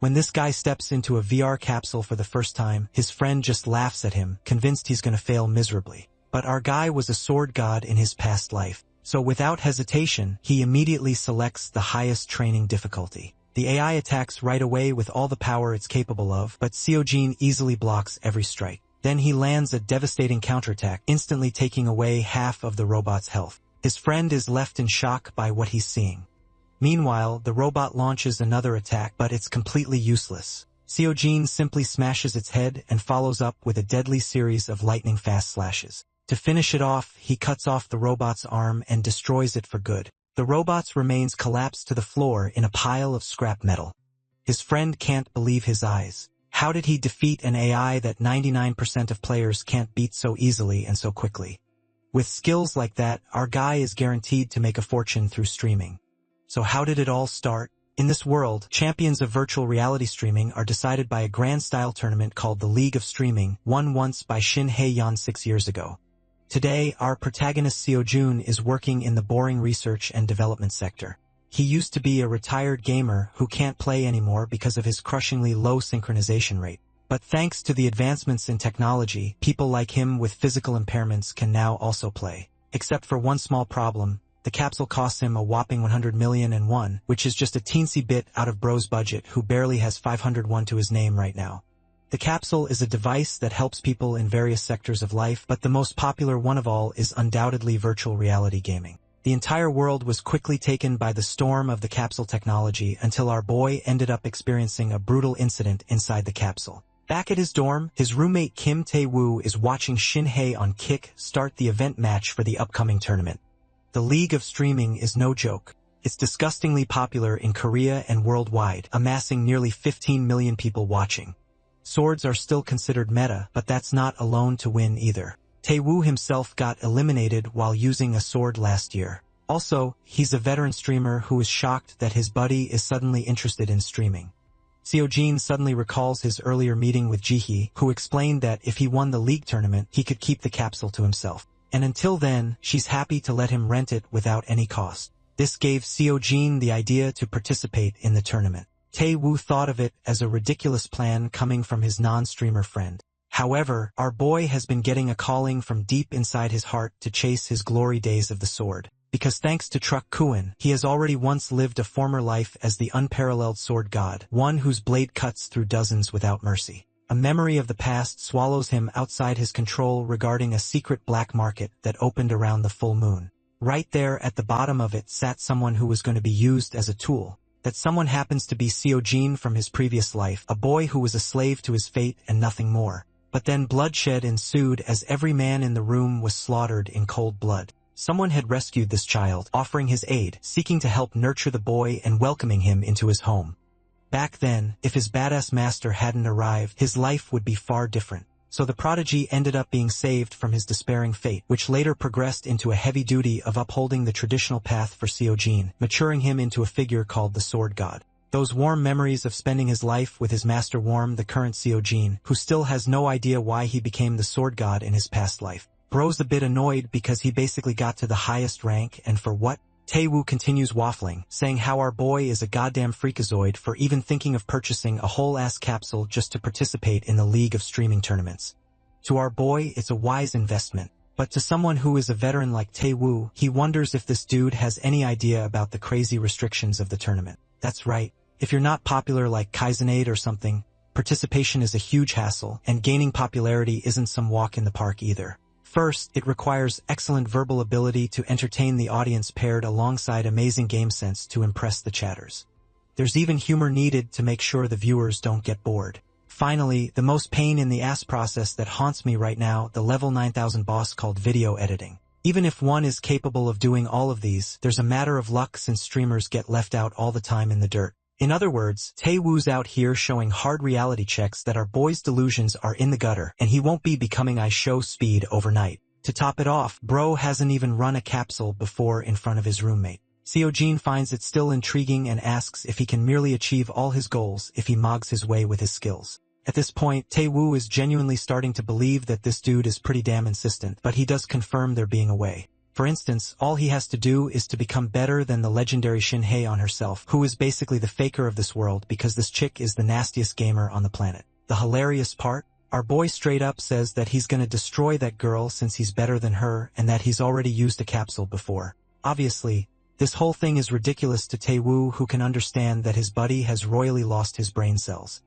When this guy steps into a VR capsule for the first time, his friend just laughs at him, convinced he's gonna fail miserably. But our guy was a sword god in his past life, so without hesitation, he immediately selects the highest training difficulty. The AI attacks right away with all the power it's capable of, but Seojin easily blocks every strike. Then he lands a devastating counterattack, instantly taking away half of the robot's health. His friend is left in shock by what he's seeing. Meanwhile, the robot launches another attack, but it's completely useless. Seojin simply smashes its head and follows up with a deadly series of lightning-fast slashes. To finish it off, he cuts off the robot's arm and destroys it for good. The robot's remains collapse to the floor in a pile of scrap metal. His friend can't believe his eyes. How did he defeat an AI that 99% of players can't beat so easily and so quickly? With skills like that, our guy is guaranteed to make a fortune through streaming. So how did it all start? In this world, champions of virtual reality streaming are decided by a grand-style tournament called the League of Streaming, won once by Shin Hae-yeon 6 years ago. Today, our protagonist Seojun is working in the boring research and development sector. He used to be a retired gamer who can't play anymore because of his crushingly low synchronization rate. But thanks to the advancements in technology, people like him with physical impairments can now also play. Except for one small problem. The capsule costs him a whopping 100 million won, which is just a teensy bit out of bro's budget who barely has 500 won to his name right now. The capsule is a device that helps people in various sectors of life, but the most popular one of all is undoubtedly virtual reality gaming. The entire world was quickly taken by the storm of the capsule technology until our boy ended up experiencing a brutal incident inside the capsule. Back at his dorm, his roommate Kim Tae-woo is watching Shin Hae on Kick start the event match for the upcoming tournament. The League of Streaming is no joke. It's disgustingly popular in Korea and worldwide, amassing nearly 15 million people watching. Swords are still considered meta, but that's not alone to win either. Tae-woo himself got eliminated while using a sword last year. Also, he's a veteran streamer who is shocked that his buddy is suddenly interested in streaming. Seojin suddenly recalls his earlier meeting with Jihee, who explained that if he won the league tournament, he could keep the capsule to himself. And until then, she's happy to let him rent it without any cost. This gave Seojin the idea to participate in the tournament. Tae-woo thought of it as a ridiculous plan coming from his non-streamer friend. However, our boy has been getting a calling from deep inside his heart to chase his glory days of the sword. Because thanks to Truck Kuin, he has already once lived a former life as the unparalleled sword god, one whose blade cuts through dozens without mercy. A memory of the past swallows him outside his control regarding a secret black market that opened around the full moon. Right there at the bottom of it sat someone who was going to be used as a tool. That someone happens to be Seojin from his previous life, a boy who was a slave to his fate and nothing more. But then bloodshed ensued as every man in the room was slaughtered in cold blood. Someone had rescued this child, offering his aid, seeking to help nurture the boy and welcoming him into his home. Back then, if his badass master hadn't arrived, his life would be far different. So the prodigy ended up being saved from his despairing fate, which later progressed into a heavy duty of upholding the traditional path for Seojin, maturing him into a figure called the Sword God. Those warm memories of spending his life with his master warm the current Seojin, who still has no idea why he became the Sword God in his past life. Bro's a bit annoyed because he basically got to the highest rank, and for what? Tae-woo continues waffling, saying how our boy is a goddamn freakazoid for even thinking of purchasing a whole-ass capsule just to participate in the League of Streaming tournaments. To our boy, it's a wise investment. But to someone who is a veteran like Tae-woo, he wonders if this dude has any idea about the crazy restrictions of the tournament. That's right. If you're not popular like Kaizenade or something, participation is a huge hassle, and gaining popularity isn't some walk in the park either. First, it requires excellent verbal ability to entertain the audience paired alongside amazing game sense to impress the chatters. There's even humor needed to make sure the viewers don't get bored. Finally, the most pain in the ass process that haunts me right now, the level 9000 boss called video editing. Even if one is capable of doing all of these, there's a matter of luck since streamers get left out all the time in the dirt. In other words, Tae-woo's out here showing hard reality checks that our boy's delusions are in the gutter, and he won't be becoming iShow speed overnight. To top it off, bro hasn't even run a capsule before in front of his roommate. Seojin finds it still intriguing and asks if he can merely achieve all his goals if he mogs his way with his skills. At this point, Tae-woo is genuinely starting to believe that this dude is pretty damn insistent, but he does confirm there being a way. For instance, all he has to do is to become better than the legendary Shinhei on herself, who is basically the faker of this world because this chick is the nastiest gamer on the planet. The hilarious part? Our boy straight up says that he's gonna destroy that girl since he's better than her and that he's already used a capsule before. Obviously, this whole thing is ridiculous to Tae-woo, who can understand that his buddy has royally lost his brain cells.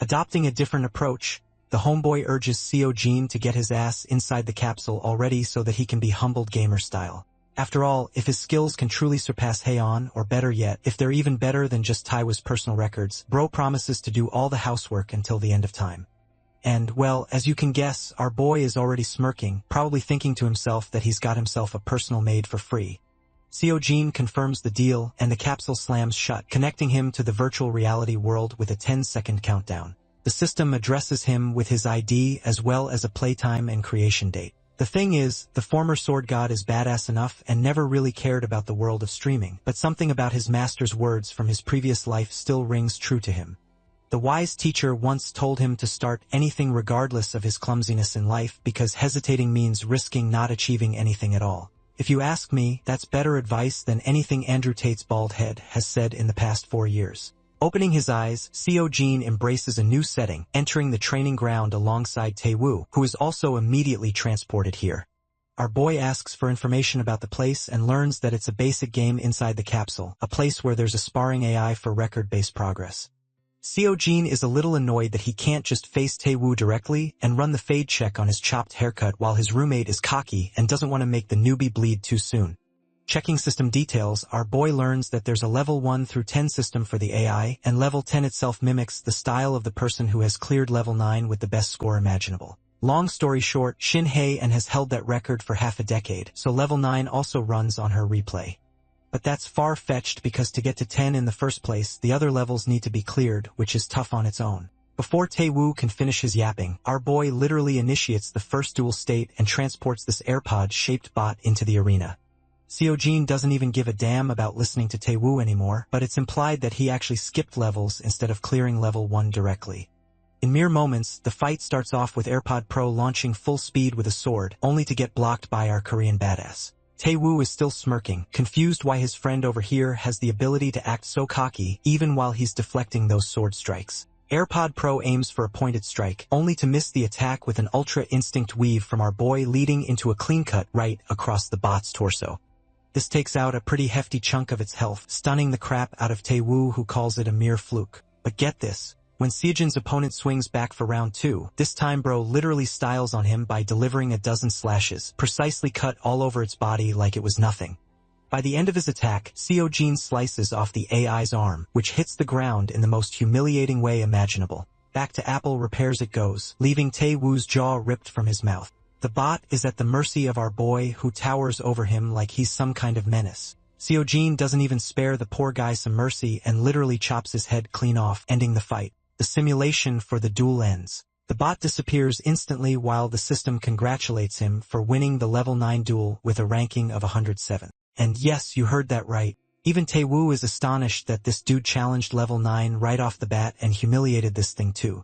Adopting a different approach, the homeboy urges Seo-jin to get his ass inside the capsule already so that he can be humbled gamer style. After all, if his skills can truly surpass Haeon, or better yet, if they're even better than just Taiwa's personal records, bro promises to do all the housework until the end of time. And, well, as you can guess, our boy is already smirking, probably thinking to himself that he's got himself a personal maid for free. Seo-jin confirms the deal, and the capsule slams shut, connecting him to the virtual reality world with a 10-second countdown. The system addresses him with his ID as well as a playtime and creation date. The thing is, the former sword god is badass enough and never really cared about the world of streaming, but something about his master's words from his previous life still rings true to him. The wise teacher once told him to start anything regardless of his clumsiness in life because hesitating means risking not achieving anything at all. If you ask me, that's better advice than anything Andrew Tate's bald head has said in the past 4 years. Opening his eyes, Seo-jin embraces a new setting, entering the training ground alongside Tae-woo, who is also immediately transported here. Our boy asks for information about the place and learns that it's a basic game inside the capsule, a place where there's a sparring AI for record-based progress. Seo-jin is a little annoyed that he can't just face Tae-woo directly and run the fade check on his chopped haircut while his roommate is cocky and doesn't want to make the newbie bleed too soon. Checking system details, our boy learns that there's a level 1 through 10 system for the AI, and level 10 itself mimics the style of the person who has cleared level 9 with the best score imaginable. Long story short, Shin-hye has held that record for half a decade, so level 9 also runs on her replay. But that's far-fetched because to get to 10 in the first place, the other levels need to be cleared, which is tough on its own. Before Tae-woo can finish his yapping, our boy literally initiates the first dual state and transports this AirPod-shaped bot into the arena. Seo-jin doesn't even give a damn about listening to Tae-woo anymore, but it's implied that he actually skipped levels instead of clearing level 1 directly. In mere moments, the fight starts off with AirPod Pro launching full speed with a sword, only to get blocked by our Korean badass. Tae-woo is still smirking, confused why his friend over here has the ability to act so cocky, even while he's deflecting those sword strikes. AirPod Pro aims for a pointed strike, only to miss the attack with an ultra instinct weave from our boy leading into a clean cut right across the bot's torso. This takes out a pretty hefty chunk of its health, stunning the crap out of Tae-woo, who calls it a mere fluke. But get this. When Seo-jin's opponent swings back for round 2, this time bro literally styles on him by delivering a dozen slashes, precisely cut all over its body like it was nothing. By the end of his attack, Seo-jin slices off the AI's arm, which hits the ground in the most humiliating way imaginable. Back to Apple repairs it goes, leaving Tae-woo's jaw ripped from his mouth. The bot is at the mercy of our boy, who towers over him like he's some kind of menace. Seo-jin doesn't even spare the poor guy some mercy and literally chops his head clean off, ending the fight. The simulation for the duel ends. The bot disappears instantly while the system congratulates him for winning the level 9 duel with a ranking of 107. And yes, you heard that right. Even Tae-woo is astonished that this dude challenged level 9 right off the bat and humiliated this thing too.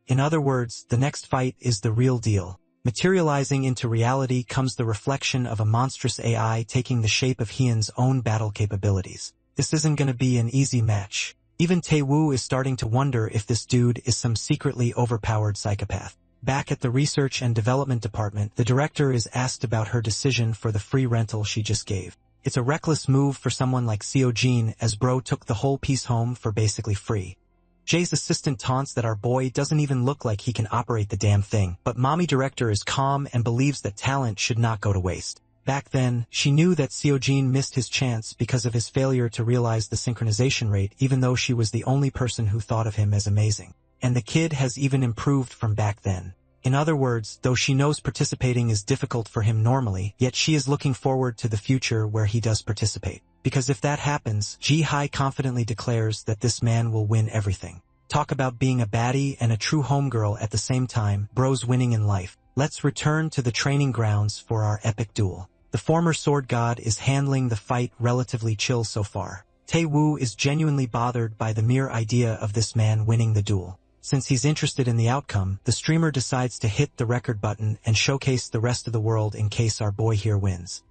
In other words, the next fight is the real deal. Materializing into reality comes the reflection of a monstrous AI taking the shape of Hyun's own battle capabilities. This isn't gonna be an easy match. Even Tae-woo is starting to wonder if this dude is some secretly overpowered psychopath. Back at the research and development department, the director is asked about her decision for the free rental she just gave. It's a reckless move for someone like Seo-jin, as bro took the whole piece home for basically free. Jay's assistant taunts that our boy doesn't even look like he can operate the damn thing, but mommy director is calm and believes that talent should not go to waste. Back then, she knew that Seo-jin missed his chance because of his failure to realize the synchronization rate, even though she was the only person who thought of him as amazing. And the kid has even improved from back then. In other words, though she knows participating is difficult for him normally, yet she is looking forward to the future where he does participate. Because if that happens, Ji-hye confidently declares that this man will win everything. Talk about being a baddie and a true homegirl at the same time, bro's winning in life. Let's return to the training grounds for our epic duel. The former sword god is handling the fight relatively chill so far. Tae-woo is genuinely bothered by the mere idea of this man winning the duel. Since he's interested in the outcome, the streamer decides to hit the record button and showcase the rest of the world in case our boy here wins.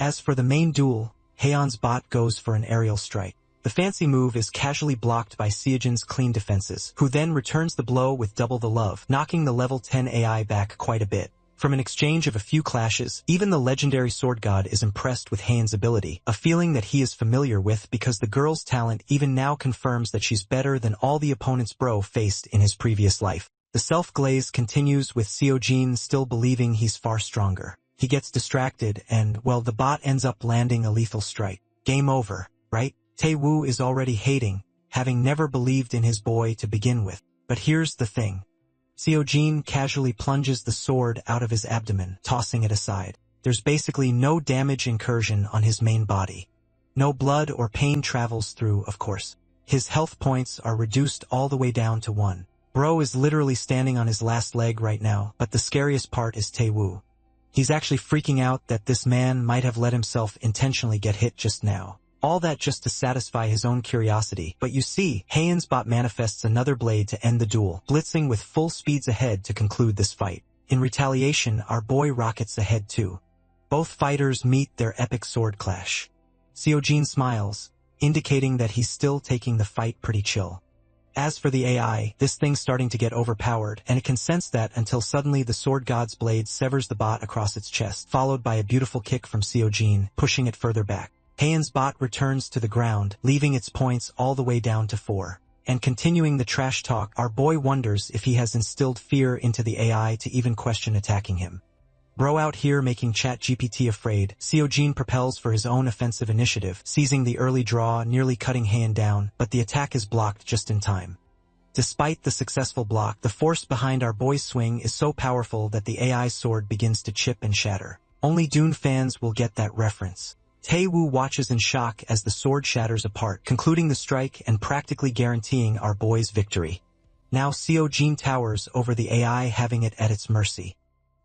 As for the main duel, Haeon's bot goes for an aerial strike. The fancy move is casually blocked by Seojin's clean defenses, who then returns the blow with double the love, knocking the level 10 AI back quite a bit. From an exchange of a few clashes, even the legendary sword god is impressed with Haeon's ability, a feeling that he is familiar with because the girl's talent even now confirms that she's better than all the opponents bro faced in his previous life. The self-glaze continues with Seojin still believing he's far stronger. He gets distracted and, well, the bot ends up landing a lethal strike. Game over, right? Tae-woo is already hating, having never believed in his boy to begin with. But here's the thing. Seojin casually plunges the sword out of his abdomen, tossing it aside. There's basically no damage incursion on his main body. No blood or pain travels through, of course. His health points are reduced all the way down to 1. Bro is literally standing on his last leg right now, but the scariest part is Tae-woo. He's actually freaking out that this man might have let himself intentionally get hit just now. All that just to satisfy his own curiosity. But you see, Haeon's bot manifests another blade to end the duel, blitzing with full speeds ahead to conclude this fight. In retaliation, our boy rockets ahead too. Both fighters meet their epic sword clash. Seojin smiles, indicating that he's still taking the fight pretty chill. As for the AI, this thing's starting to get overpowered, and it can sense that until suddenly the sword god's blade severs the bot across its chest, followed by a beautiful kick from Seojin, pushing it further back. Haeon's bot returns to the ground, leaving its points all the way down to 4. And continuing the trash talk, our boy wonders if he has instilled fear into the AI to even question attacking him. Bro out here making ChatGPT afraid, Seojin propels for his own offensive initiative, seizing the early draw, nearly cutting Haeon down, but the attack is blocked just in time. Despite the successful block, the force behind our boy's swing is so powerful that the AI's sword begins to chip and shatter. Only Dune fans will get that reference. Tae-woo watches in shock as the sword shatters apart, concluding the strike and practically guaranteeing our boy's victory. Now Seojin towers over the AI, having it at its mercy.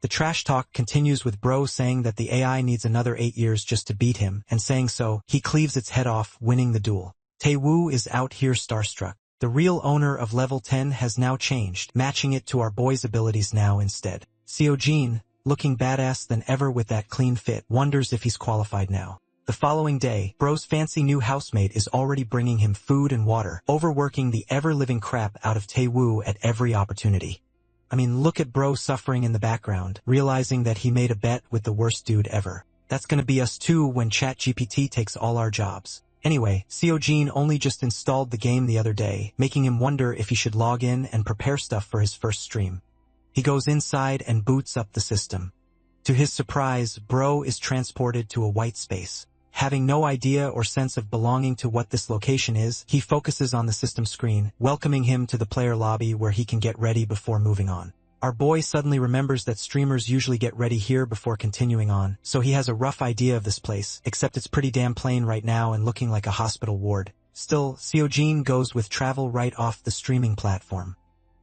The trash talk continues with Bro saying that the AI needs another 8 years just to beat him, and saying so, he cleaves its head off, winning the duel. Tae-woo is out here starstruck. The real owner of level 10 has now changed, matching it to our boy's abilities now instead. Seojin, looking badass than ever with that clean fit, wonders if he's qualified now. The following day, Bro's fancy new housemate is already bringing him food and water, overworking the ever-living crap out of Tae-woo at every opportunity. I mean, look at Bro suffering in the background, realizing that he made a bet with the worst dude ever. That's gonna be us too when ChatGPT takes all our jobs. Anyway, Seojin only just installed the game the other day, making him wonder if he should log in and prepare stuff for his first stream. He goes inside and boots up the system. To his surprise, Bro is transported to a white space. Having no idea or sense of belonging to what this location is, he focuses on the system screen, welcoming him to the player lobby where he can get ready before moving on. Our boy suddenly remembers that streamers usually get ready here before continuing on, so he has a rough idea of this place, except it's pretty damn plain right now and looking like a hospital ward. Still, Seojin goes with travel right off the streaming platform.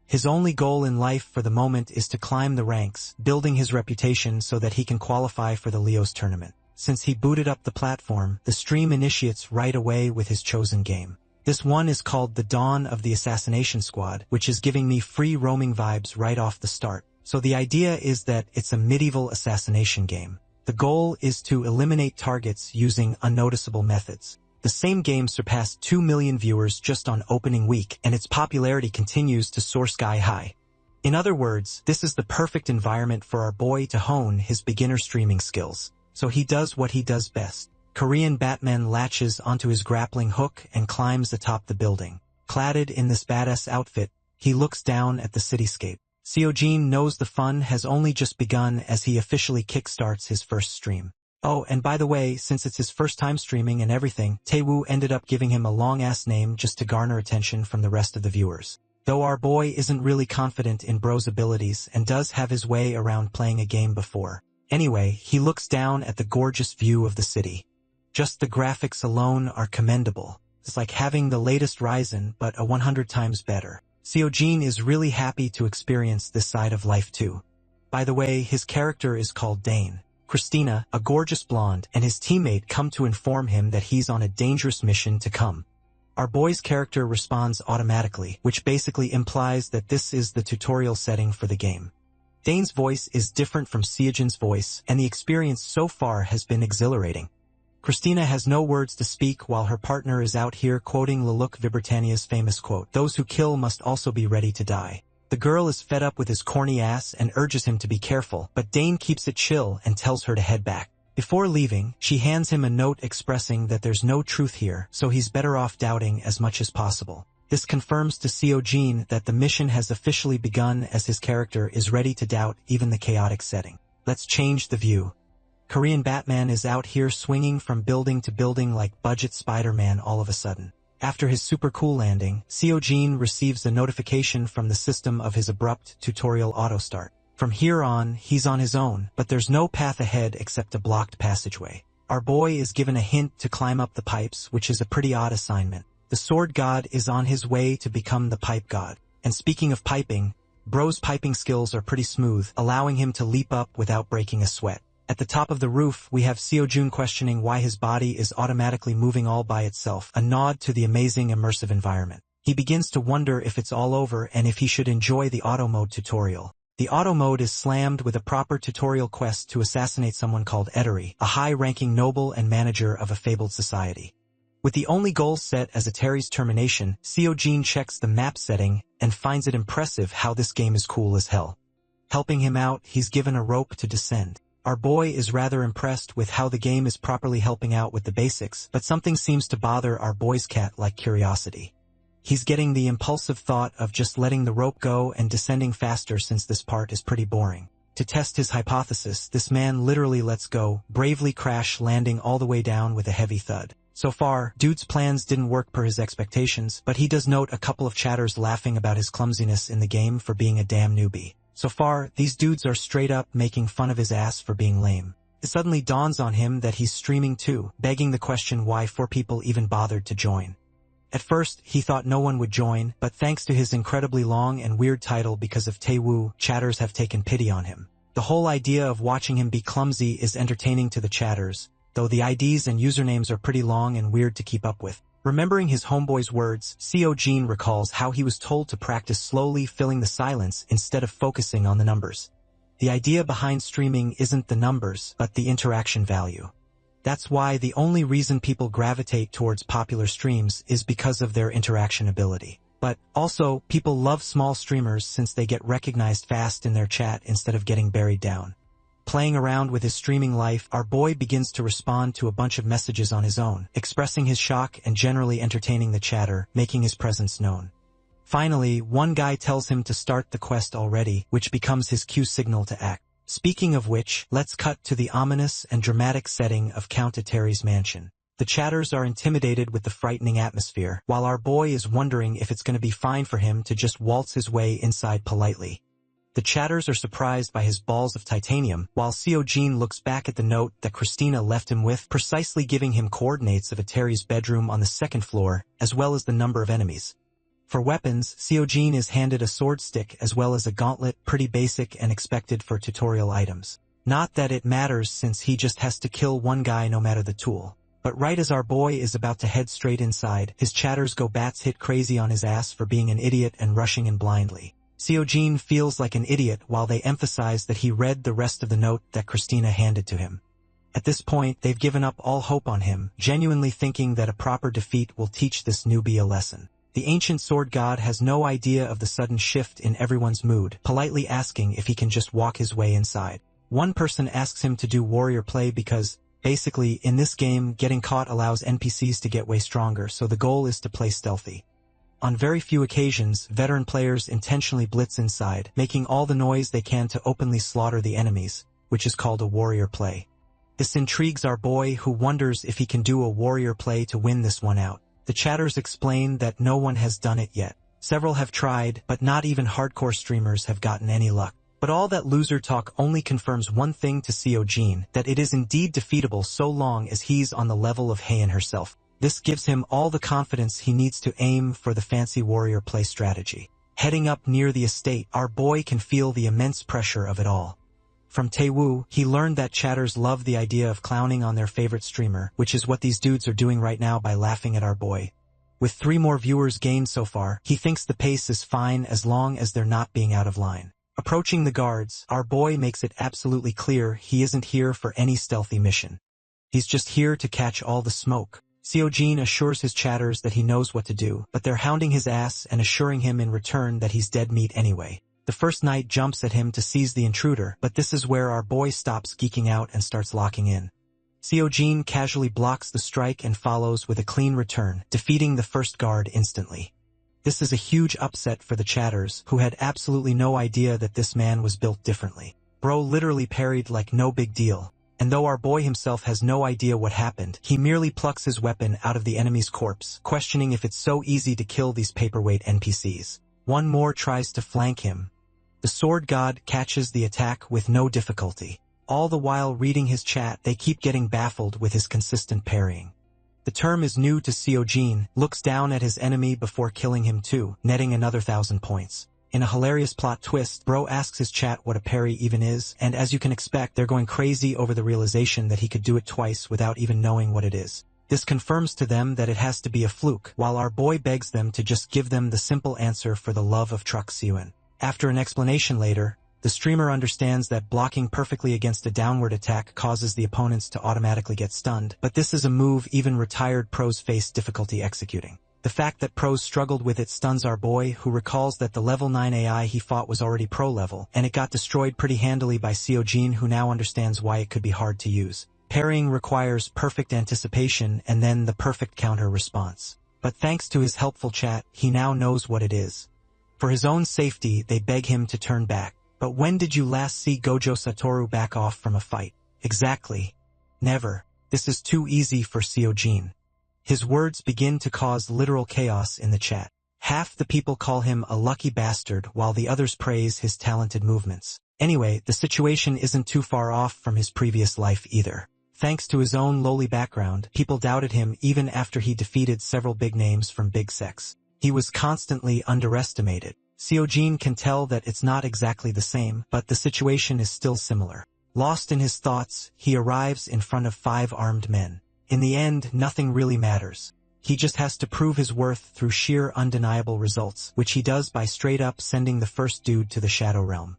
His only goal in life for the moment is to climb the ranks, building his reputation so that he can qualify for the Leo's tournament. Since he booted up the platform, the stream initiates right away with his chosen game. This one is called The Dawn of the Assassination Squad, which is giving me free roaming vibes right off the start. So the idea is that it's a medieval assassination game. The goal is to eliminate targets using unnoticeable methods. The same game surpassed 2 million viewers just on opening week, and its popularity continues to soar sky high. In other words, this is the perfect environment for our boy to hone his beginner streaming skills. So he does what he does best. Korean Batman latches onto his grappling hook and climbs atop the building. Cladded in this badass outfit, he looks down at the cityscape. Seojin knows the fun has only just begun as he officially kickstarts his first stream. Oh, and by the way, since it's his first time streaming and everything, Tae-woo ended up giving him a long-ass name just to garner attention from the rest of the viewers. Though our boy isn't really confident in Bro's abilities and does have his way around playing a game before. Anyway, he looks down at the gorgeous view of the city. Just the graphics alone are commendable. It's like having the latest Ryzen, but 100 times better. Seojin is really happy to experience this side of life too. By the way, his character is called Dane. Christina, a gorgeous blonde, and his teammate come to inform him that he's on a dangerous mission to come. Our boy's character responds automatically, which basically implies that this is the tutorial setting for the game. Dane's voice is different from Seojin's voice, and the experience so far has been exhilarating. Christina has no words to speak while her partner is out here quoting Lelouch Vibritannia's famous quote, "Those who kill must also be ready to die." The girl is fed up with his corny ass and urges him to be careful, but Dane keeps it chill and tells her to head back. Before leaving, she hands him a note expressing that there's no truth here, so he's better off doubting as much as possible. This confirms to Seojin that the mission has officially begun, as his character is ready to doubt even the chaotic setting. Let's change the view. Korean Batman is out here swinging from building to building like budget Spider-Man all of a sudden. After his super cool landing, Seojin receives a notification from the system of his abrupt tutorial auto-start. From here on, he's on his own, but there's no path ahead except a blocked passageway. Our boy is given a hint to climb up the pipes, which is a pretty odd assignment. The sword god is on his way to become the pipe god. And speaking of piping, Bro's piping skills are pretty smooth, allowing him to leap up without breaking a sweat. At the top of the roof, we have Seojin questioning why his body is automatically moving all by itself, a nod to the amazing immersive environment. He begins to wonder if it's all over and if he should enjoy the auto mode tutorial. The auto mode is slammed with a proper tutorial quest to assassinate someone called Eteri, a high-ranking noble and manager of a fabled society. With the only goal set as Eteri's termination, Seojin checks the map setting and finds it impressive how this game is cool as hell. Helping him out, he's given a rope to descend. Our boy is rather impressed with how the game is properly helping out with the basics, but something seems to bother our boy's cat-like curiosity. He's getting the impulsive thought of just letting the rope go and descending faster since this part is pretty boring. To test his hypothesis, this man literally lets go, bravely crash landing all the way down with a heavy thud. So far, dude's plans didn't work per his expectations, but he does note a couple of chatters laughing about his clumsiness in the game for being a damn newbie. So far, these dudes are straight up making fun of his ass for being lame. It suddenly dawns on him that he's streaming too, begging the question why 4 people even bothered to join. At first, he thought no one would join, but thanks to his incredibly long and weird title because of Taewoo, chatters have taken pity on him. The whole idea of watching him be clumsy is entertaining to the chatters, though the IDs and usernames are pretty long and weird to keep up with. Remembering his homeboy's words, Seojin recalls how he was told to practice slowly filling the silence instead of focusing on the numbers. The idea behind streaming isn't the numbers, but the interaction value. That's why the only reason people gravitate towards popular streams is because of their interaction ability. But also, people love small streamers since they get recognized fast in their chat instead of getting buried down. Playing around with his streaming life, our boy begins to respond to a bunch of messages on his own, expressing his shock and generally entertaining the chatter, making his presence known. Finally, one guy tells him to start the quest already, which becomes his cue signal to act. Speaking of which, let's cut to the ominous and dramatic setting of Count Eteri's mansion. The chatters are intimidated with the frightening atmosphere, while our boy is wondering if it's going to be fine for him to just waltz his way inside politely. The chatters are surprised by his balls of titanium, while Seojin looks back at the note that Christina left him with, precisely giving him coordinates of Eteri's bedroom on the 2nd floor, as well as the number of enemies. For weapons, Seojin is handed a sword stick as well as a gauntlet, pretty basic and expected for tutorial items. Not that it matters since he just has to kill one guy no matter the tool. But right as our boy is about to head straight inside, his chatters go bats hit crazy on his ass for being an idiot and rushing in blindly. Seojin feels like an idiot while they emphasize that he read the rest of the note that Christina handed to him. At this point, they've given up all hope on him, genuinely thinking that a proper defeat will teach this newbie a lesson. The ancient sword god has no idea of the sudden shift in everyone's mood, politely asking if he can just walk his way inside. One person asks him to do warrior play because, basically, in this game, getting caught allows NPCs to get way stronger, so the goal is to play stealthy. On very few occasions, veteran players intentionally blitz inside, making all the noise they can to openly slaughter the enemies, which is called a warrior play. This intrigues our boy, who wonders if he can do a warrior play to win this one out. The chatters explain that no one has done it yet. Several have tried, but not even hardcore streamers have gotten any luck. But all that loser talk only confirms one thing to Seojin, that it is indeed defeatable so long as he's on the level of Heian herself. This gives him all the confidence he needs to aim for the fancy warrior play strategy. Heading up near the estate, our boy can feel the immense pressure of it all. From Taewoo, he learned that chatters love the idea of clowning on their favorite streamer, which is what these dudes are doing right now by laughing at our boy. With 3 more viewers gained so far, he thinks the pace is fine as long as they're not being out of line. Approaching the guards, our boy makes it absolutely clear he isn't here for any stealthy mission. He's just here to catch all the smoke. Seojin assures his chatters that he knows what to do, but they're hounding his ass and assuring him in return that he's dead meat anyway. The first knight jumps at him to seize the intruder, but this is where our boy stops geeking out and starts locking in. Seojin casually blocks the strike and follows with a clean return, defeating the first guard instantly. This is a huge upset for the chatters, who had absolutely no idea that this man was built differently. Bro literally parried like no big deal. And though our boy himself has no idea what happened, he merely plucks his weapon out of the enemy's corpse, questioning if it's so easy to kill these paperweight NPCs. One more tries to flank him. The sword god catches the attack with no difficulty. All the while reading his chat, they keep getting baffled with his consistent parrying. The term is new to Seojin, looks down at his enemy before killing him too, netting another 1,000 points. In a hilarious plot twist, bro asks his chat what a parry even is, and as you can expect, they're going crazy over the realization that he could do it twice without even knowing what it is. This confirms to them that it has to be a fluke, while our boy begs them to just give them the simple answer for the love of Truck Siwon. After an explanation later, the streamer understands that blocking perfectly against a downward attack causes the opponents to automatically get stunned, but this is a move even retired pros face difficulty executing. The fact that pros struggled with it stuns our boy, who recalls that the level 9 AI he fought was already pro level, and it got destroyed pretty handily by Seojin, who now understands why it could be hard to use. Parrying requires perfect anticipation and then the perfect counter response. But thanks to his helpful chat, he now knows what it is. For his own safety, they beg him to turn back. But when did you last see Gojo Satoru back off from a fight? Exactly. Never. This is too easy for Seojin. His words begin to cause literal chaos in the chat. Half the people call him a lucky bastard while the others praise his talented movements. Anyway, the situation isn't too far off from his previous life either. Thanks to his own lowly background, people doubted him even after he defeated several big names from Big Sex. He was constantly underestimated. Seojin can tell that it's not exactly the same, but the situation is still similar. Lost in his thoughts, he arrives in front of 5 armed men. In the end, nothing really matters. He just has to prove his worth through sheer undeniable results, which he does by straight up sending the first dude to the Shadow Realm.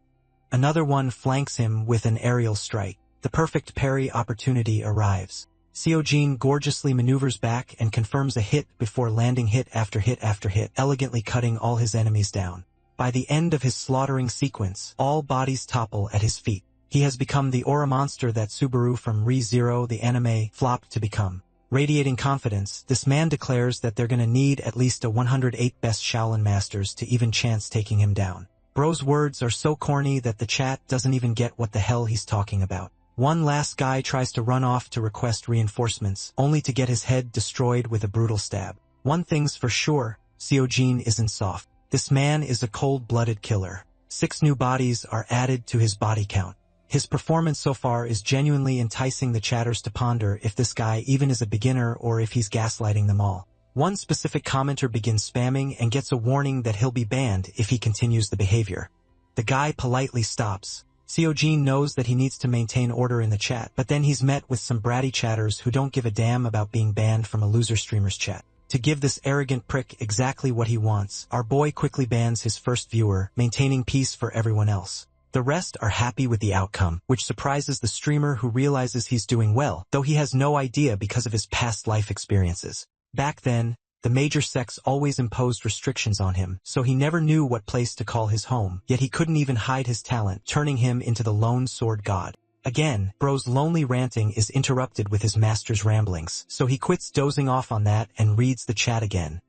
Another one flanks him with an aerial strike. The perfect parry opportunity arrives. Seojin gorgeously maneuvers back and confirms a hit before landing hit after hit after hit, elegantly cutting all his enemies down. By the end of his slaughtering sequence, all bodies topple at his feet. He has become the aura monster that Subaru from Re:Zero the anime flopped to become. Radiating confidence, this man declares that they're gonna need at least a 108 best Shaolin masters to even chance taking him down. Bro's words are so corny that the chat doesn't even get what the hell he's talking about. One last guy tries to run off to request reinforcements, only to get his head destroyed with a brutal stab. One thing's for sure, Seojin isn't soft. This man is a cold-blooded killer. 6 new bodies are added to his body count. His performance so far is genuinely enticing the chatters to ponder if this guy even is a beginner or if he's gaslighting them all. One specific commenter begins spamming and gets a warning that he'll be banned if he continues the behavior. The guy politely stops. Seojin knows that he needs to maintain order in the chat, but then he's met with some bratty chatters who don't give a damn about being banned from a loser streamer's chat. To give this arrogant prick exactly what he wants, our boy quickly bans his first viewer, maintaining peace for everyone else. The rest are happy with the outcome, which surprises the streamer who realizes he's doing well, though he has no idea because of his past life experiences. Back then, the major sects always imposed restrictions on him, so he never knew what place to call his home, yet he couldn't even hide his talent, turning him into the lone sword god. Again, bro's lonely ranting is interrupted with his master's ramblings, so he quits dozing off on that and reads the chat again.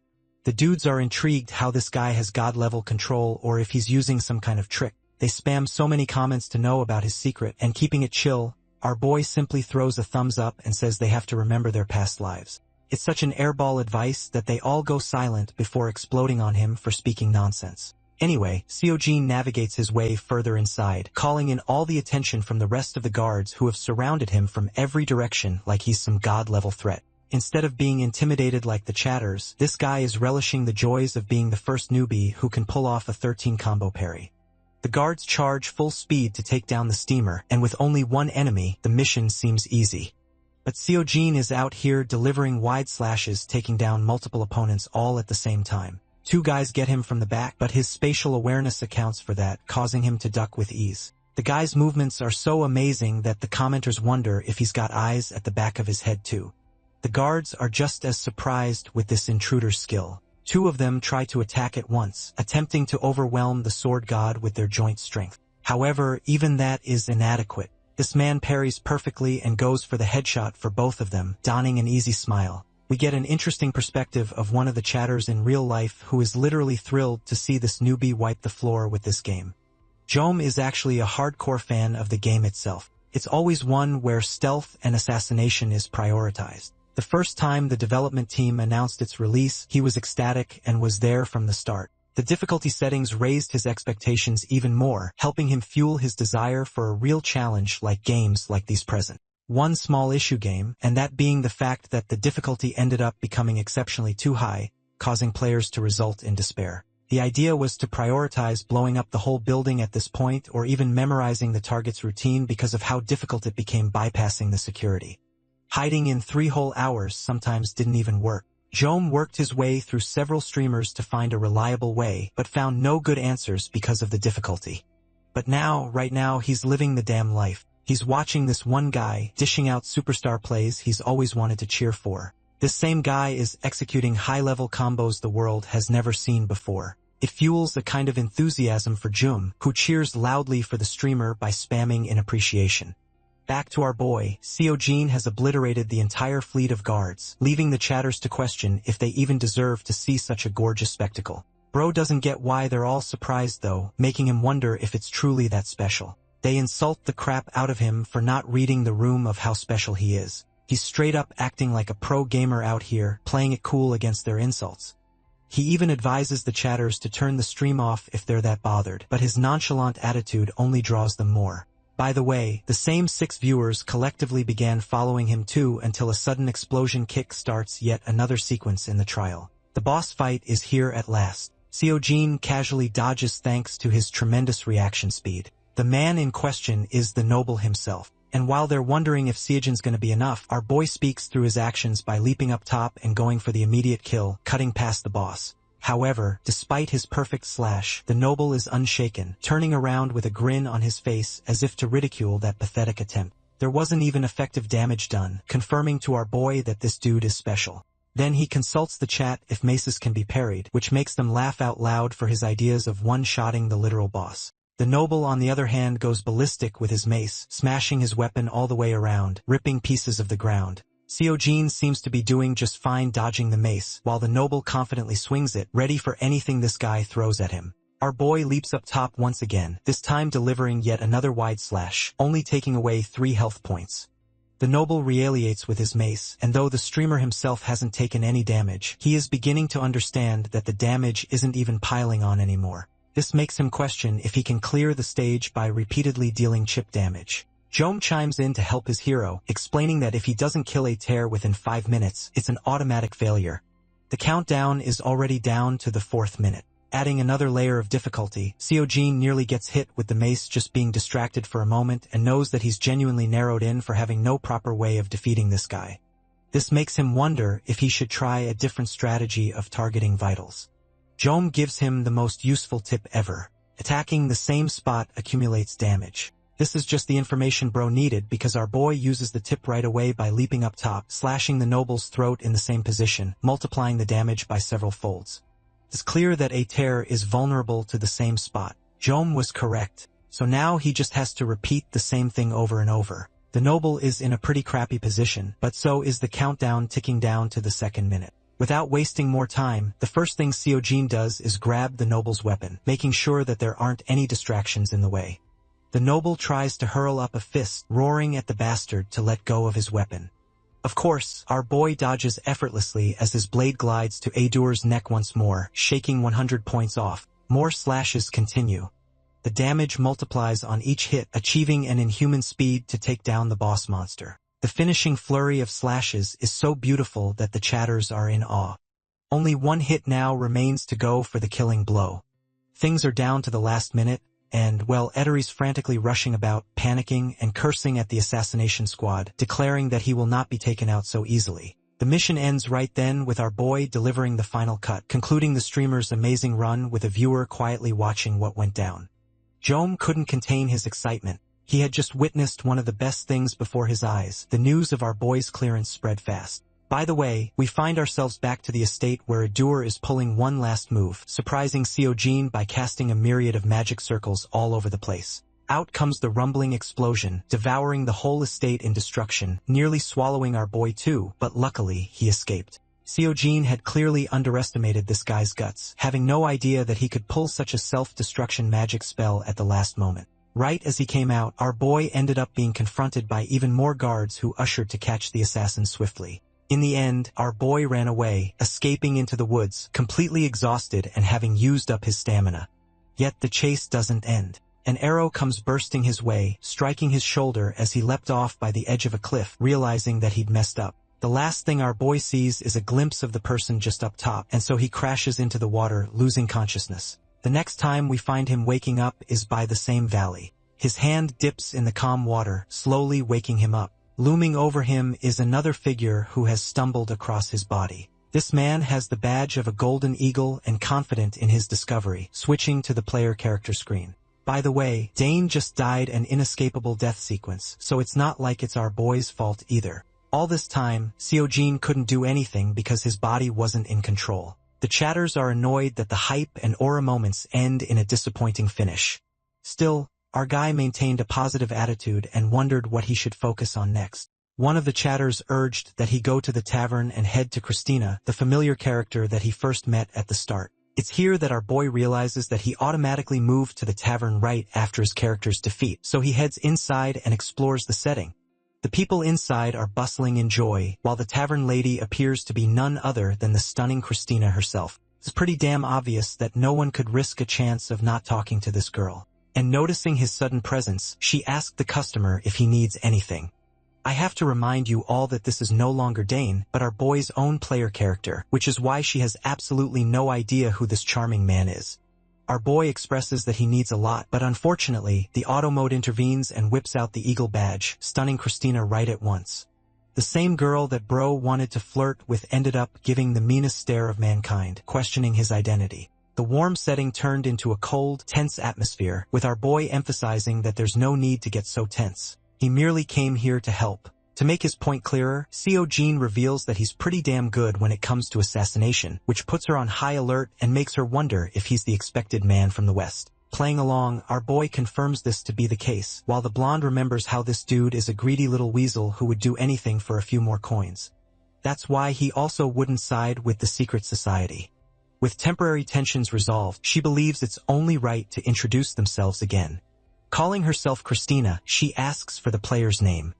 The dudes are intrigued how this guy has god-level control or if he's using some kind of trick. They spam so many comments to know about his secret, and keeping it chill, our boy simply throws a thumbs up and says they have to remember their past lives. It's such an airball advice that they all go silent before exploding on him for speaking nonsense. Anyway, Seojin navigates his way further inside, calling in all the attention from the rest of the guards who have surrounded him from every direction like he's some god-level threat. Instead of being intimidated like the chatters, this guy is relishing the joys of being the first newbie who can pull off a 13 combo parry. The guards charge full speed to take down the steamer, and with only one enemy, the mission seems easy. But Seojin is out here delivering wide slashes, taking down multiple opponents all at the same time. Two guys get him from the back, but his spatial awareness accounts for that, causing him to duck with ease. The guy's movements are so amazing that the commenters wonder if he's got eyes at the back of his head too. The guards are just as surprised with this intruder's skill. Two of them try to attack at once, attempting to overwhelm the sword god with their joint strength. However, even that is inadequate. This man parries perfectly and goes for the headshot for both of them, donning an easy smile. We get an interesting perspective of one of the chatters in real life who is literally thrilled to see this newbie wipe the floor with this game. Jom is actually a hardcore fan of the game itself. It's always one where stealth and assassination is prioritized. The first time the development team announced its release, he was ecstatic and was there from the start. The difficulty settings raised his expectations even more, helping him fuel his desire for a real challenge like games like these present. One small issue game, and that being the fact that the difficulty ended up becoming exceptionally too high, causing players to result in despair. The idea was to prioritize blowing up the whole building at this point or even memorizing the target's routine because of how difficult it became bypassing the security. Hiding in 3 whole hours sometimes didn't even work. Jom worked his way through several streamers to find a reliable way, but found no good answers because of the difficulty. But right now, he's living the damn life. He's watching this one guy dishing out superstar plays he's always wanted to cheer for. This same guy is executing high-level combos the world has never seen before. It fuels a kind of enthusiasm for Jom, who cheers loudly for the streamer by spamming in appreciation. Back to our boy, Seojin has obliterated the entire fleet of guards, leaving the chatters to question if they even deserve to see such a gorgeous spectacle. Bro doesn't get why they're all surprised though, making him wonder if it's truly that special. They insult the crap out of him for not reading the room of how special he is. He's straight up acting like a pro gamer out here, playing it cool against their insults. He even advises the chatters to turn the stream off if they're that bothered, but his nonchalant attitude only draws them more. By the way, the same 6 viewers collectively began following him too until a sudden explosion kick starts yet another sequence in the trial. The boss fight is here at last. Seojin casually dodges thanks to his tremendous reaction speed. The man in question is the noble himself. And while they're wondering if Seojin's gonna be enough, our boy speaks through his actions by leaping up top and going for the immediate kill, cutting past the boss. However, despite his perfect slash, the noble is unshaken, turning around with a grin on his face as if to ridicule that pathetic attempt. There wasn't even effective damage done, confirming to our boy that this dude is special. Then he consults the chat if maces can be parried, which makes them laugh out loud for his ideas of one-shotting the literal boss. The noble, on the other hand, goes ballistic with his mace, smashing his weapon all the way around, ripping pieces of the ground. Seojin seems to be doing just fine dodging the mace, while the noble confidently swings it, ready for anything this guy throws at him. Our boy leaps up top once again, this time delivering yet another wide slash, only taking away 3 health points. The noble retaliates with his mace, and though the streamer himself hasn't taken any damage, he is beginning to understand that the damage isn't even piling on anymore. This makes him question if he can clear the stage by repeatedly dealing chip damage. Jom chimes in to help his hero, explaining that if he doesn't kill a tear within 5 minutes, it's an automatic failure. The countdown is already down to the 4th minute. Adding another layer of difficulty, Seojin nearly gets hit with the mace just being distracted for a moment and knows that he's genuinely narrowed in for having no proper way of defeating this guy. This makes him wonder if he should try a different strategy of targeting vitals. Jom gives him the most useful tip ever. Attacking the same spot accumulates damage. This is just the information bro needed because our boy uses the tip right away by leaping up top, slashing the noble's throat in the same position, multiplying the damage by several folds. It's clear that a tear is vulnerable to the same spot. Jom was correct. So now he just has to repeat the same thing over and over. The noble is in a pretty crappy position, but so is the countdown ticking down to the 2nd minute. Without wasting more time, the first thing Seojin does is grab the noble's weapon, making sure that there aren't any distractions in the way. The noble tries to hurl up a fist, roaring at the bastard to let go of his weapon. Of course, our boy dodges effortlessly as his blade glides to Adur's neck once more, shaking 100 points off. More slashes continue. The damage multiplies on each hit, achieving an inhuman speed to take down the boss monster. The finishing flurry of slashes is so beautiful that the chatters are in awe. Only 1 hit now remains to go for the killing blow. Things are down to the last minute, and, well, Edori's frantically rushing about, panicking and cursing at the assassination squad, declaring that he will not be taken out so easily. The mission ends right then with our boy delivering the final cut, concluding the streamer's amazing run with a viewer quietly watching what went down. Jom couldn't contain his excitement. He had just witnessed one of the best things before his eyes. The news of our boy's clearance spread fast. By the way, we find ourselves back to the estate where a doer is pulling one last move, surprising Seojin by casting a myriad of magic circles all over the place. Out comes the rumbling explosion, devouring the whole estate in destruction, nearly swallowing our boy too, but luckily, he escaped. Seojin had clearly underestimated this guy's guts, having no idea that he could pull such a self-destruction magic spell at the last moment. Right as he came out, our boy ended up being confronted by even more guards who ushered to catch the assassin swiftly. In the end, our boy ran away, escaping into the woods, completely exhausted and having used up his stamina. Yet the chase doesn't end. An arrow comes bursting his way, striking his shoulder as he leapt off by the edge of a cliff, realizing that he'd messed up. The last thing our boy sees is a glimpse of the person just up top, and so he crashes into the water, losing consciousness. The next time we find him waking up is by the same valley. His hand dips in the calm water, slowly waking him up. Looming over him is another figure who has stumbled across his body. This man has the badge of a golden eagle and confident in his discovery, switching to the player character screen. By the way, Dane just died an inescapable death sequence, so it's not like it's our boy's fault either. All this time, Seojin couldn't do anything because his body wasn't in control. The chatters are annoyed that the hype and aura moments end in a disappointing finish. Still, our guy maintained a positive attitude and wondered what he should focus on next. One of the chatters urged that he go to the tavern and head to Christina, the familiar character that he first met at the start. It's here that our boy realizes that he automatically moved to the tavern right after his character's defeat, so he heads inside and explores the setting. The people inside are bustling in joy, while the tavern lady appears to be none other than the stunning Christina herself. It's pretty damn obvious that no one could risk a chance of not talking to this girl. And noticing his sudden presence, she asked the customer if he needs anything. I have to remind you all that this is no longer Dane, but our boy's own player character, which is why she has absolutely no idea who this charming man is. Our boy expresses that he needs a lot, but unfortunately, the auto mode intervenes and whips out the eagle badge, stunning Christina right at once. The same girl that bro wanted to flirt with ended up giving the meanest stare of mankind, questioning his identity. The warm setting turned into a cold, tense atmosphere, with our boy emphasizing that there's no need to get so tense. He merely came here to help. To make his point clearer, Seojin reveals that he's pretty damn good when it comes to assassination, which puts her on high alert and makes her wonder if he's the expected man from the West. Playing along, our boy confirms this to be the case, while the blonde remembers how this dude is a greedy little weasel who would do anything for a few more coins. That's why he also wouldn't side with the secret society. With temporary tensions resolved, she believes it's only right to introduce themselves again. Calling herself Christina, she asks for the player's name.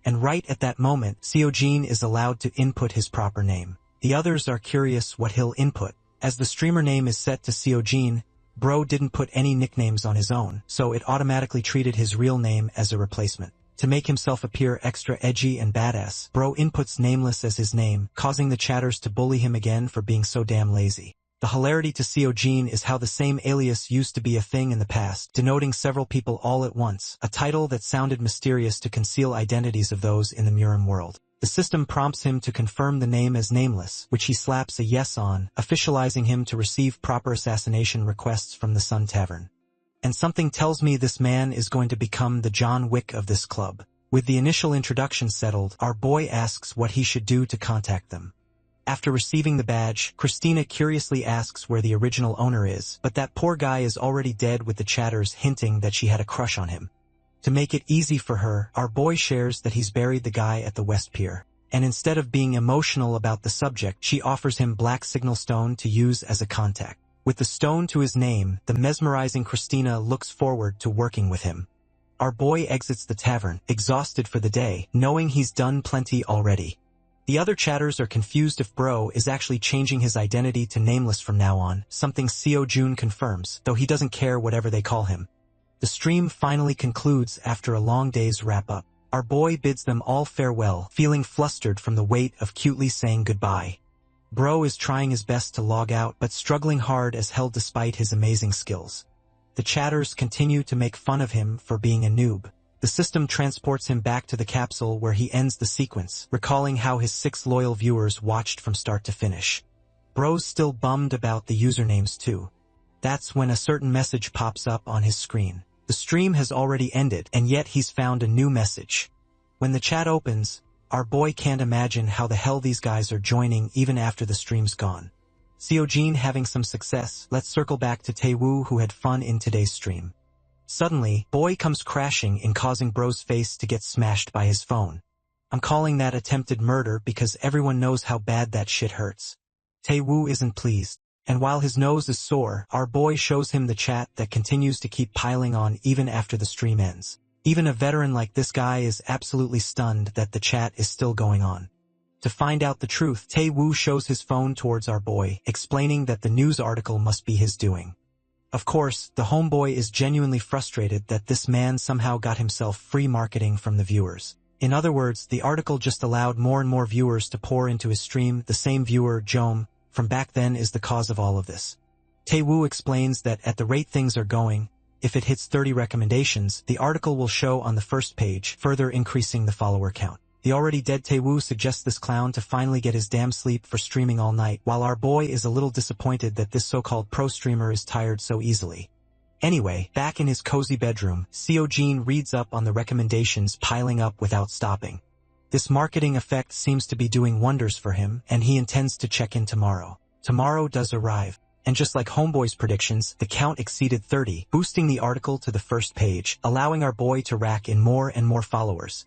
And right at that moment, Seojin is allowed to input his proper name. The others are curious what he'll input. As the streamer name is set to Seojin, bro didn't put any nicknames on his own, so it automatically treated his real name as a replacement. To make himself appear extra edgy and badass, bro inputs nameless as his name, causing the chatters to bully him again for being so damn lazy. The hilarity to Seojin is how the same alias used to be a thing in the past, denoting several people all at once, a title that sounded mysterious to conceal identities of those in the Murim world. The system prompts him to confirm the name as nameless, which he slaps a yes on, officializing him to receive proper assassination requests from the Sun Tavern. And something tells me this man is going to become the John Wick of this club. With the initial introduction settled, our boy asks what he should do to contact them. After receiving the badge, Christina curiously asks where the original owner is, but that poor guy is already dead, with the chatters hinting that she had a crush on him. To make it easy for her, our boy shares that he's buried the guy at the West Pier. And instead of being emotional about the subject, she offers him black signal stone to use as a contact. With the stone to his name, the mesmerizing Christina looks forward to working with him. Our boy exits the tavern, exhausted for the day, knowing he's done plenty already. The other chatters are confused if bro is actually changing his identity to nameless from now on, something Seojin confirms, though he doesn't care whatever they call him. The stream finally concludes after a long day's wrap-up. Our boy bids them all farewell, feeling flustered from the weight of cutely saying goodbye. Bro is trying his best to log out, but struggling hard as hell despite his amazing skills. The chatters continue to make fun of him for being a noob. The system transports him back to the capsule where he ends the sequence, recalling how his 6 loyal viewers watched from start to finish. Bro's still bummed about the usernames too. That's when a certain message pops up on his screen. The stream has already ended, and yet he's found a new message. When the chat opens, our boy can't imagine how the hell these guys are joining even after the stream's gone. Seojin having some success. Let's circle back to Taewoo, who had fun in today's stream. Suddenly, boy comes crashing in, causing bro's face to get smashed by his phone. I'm calling that attempted murder because everyone knows how bad that shit hurts. Taewoo isn't pleased, and while his nose is sore, our boy shows him the chat that continues to keep piling on even after the stream ends. Even a veteran like this guy is absolutely stunned that the chat is still going on. To find out the truth, Taewoo shows his phone towards our boy, explaining that the news article must be his doing. Of course, the homeboy is genuinely frustrated that this man somehow got himself free marketing from the viewers. In other words, the article just allowed more and more viewers to pour into his stream. The same viewer, Jom, from back then is the cause of all of this. Taewoo explains that at the rate things are going, if it hits 30 recommendations, the article will show on the first page, further increasing the follower count. The already dead Taewoo suggests this clown to finally get his damn sleep for streaming all night, while our boy is a little disappointed that this so-called pro streamer is tired so easily. Anyway, back in his cozy bedroom, Seojin reads up on the recommendations piling up without stopping. This marketing effect seems to be doing wonders for him, and he intends to check in tomorrow. Tomorrow does arrive, and just like Homeboy's predictions, the count exceeded 30, boosting the article to the first page, allowing our boy to rack in more and more followers.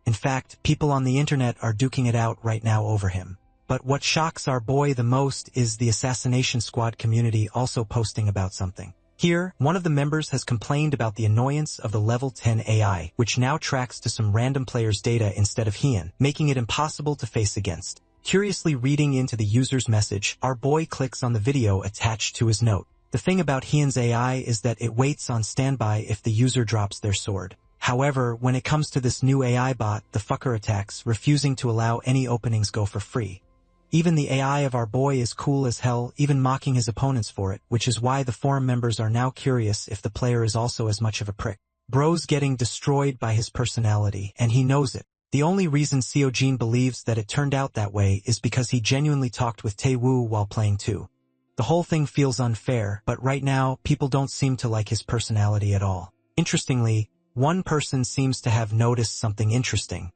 In fact, people on the internet are duking it out right now over him. But what shocks our boy the most is the Assassination Squad community also posting about something. Here, one of the members has complained about the annoyance of the level 10 AI, which now tracks to some random player's data instead of Hien, making it impossible to face against. Curiously reading into the user's message, our boy clicks on the video attached to his note. The thing about Hien's AI is that it waits on standby if the user drops their sword. However, when it comes to this new AI bot, the fucker attacks, refusing to allow any openings go for free. Even the AI of our boy is cool as hell, even mocking his opponents for it, which is why the forum members are now curious if the player is also as much of a prick. Bro's getting destroyed by his personality, and he knows it. The only reason Seojin believes that it turned out that way is because he genuinely talked with Taewoo while playing too. The whole thing feels unfair, but right now, people don't seem to like his personality at all. Interestingly, one person seems to have noticed something interesting.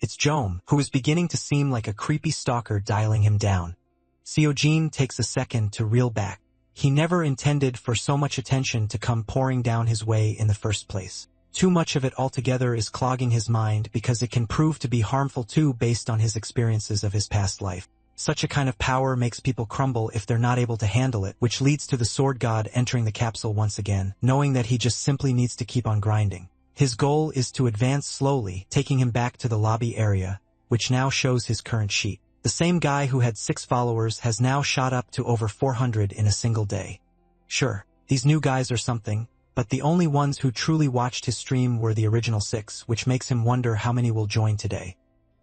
It's Jom, who is beginning to seem like a creepy stalker dialing him down. Seojin takes a second to reel back. He never intended for so much attention to come pouring down his way in the first place. Too much of it altogether is clogging his mind because it can prove to be harmful too based on his experiences of his past life. Such a kind of power makes people crumble if they're not able to handle it, which leads to the sword god entering the capsule once again, knowing that he just simply needs to keep on grinding. His goal is to advance slowly, taking him back to the lobby area, which now shows his current sheet. The same guy who had 6 followers has now shot up to over 400 in a single day. Sure, these new guys are something, but the only ones who truly watched his stream were the original 6, which makes him wonder how many will join today.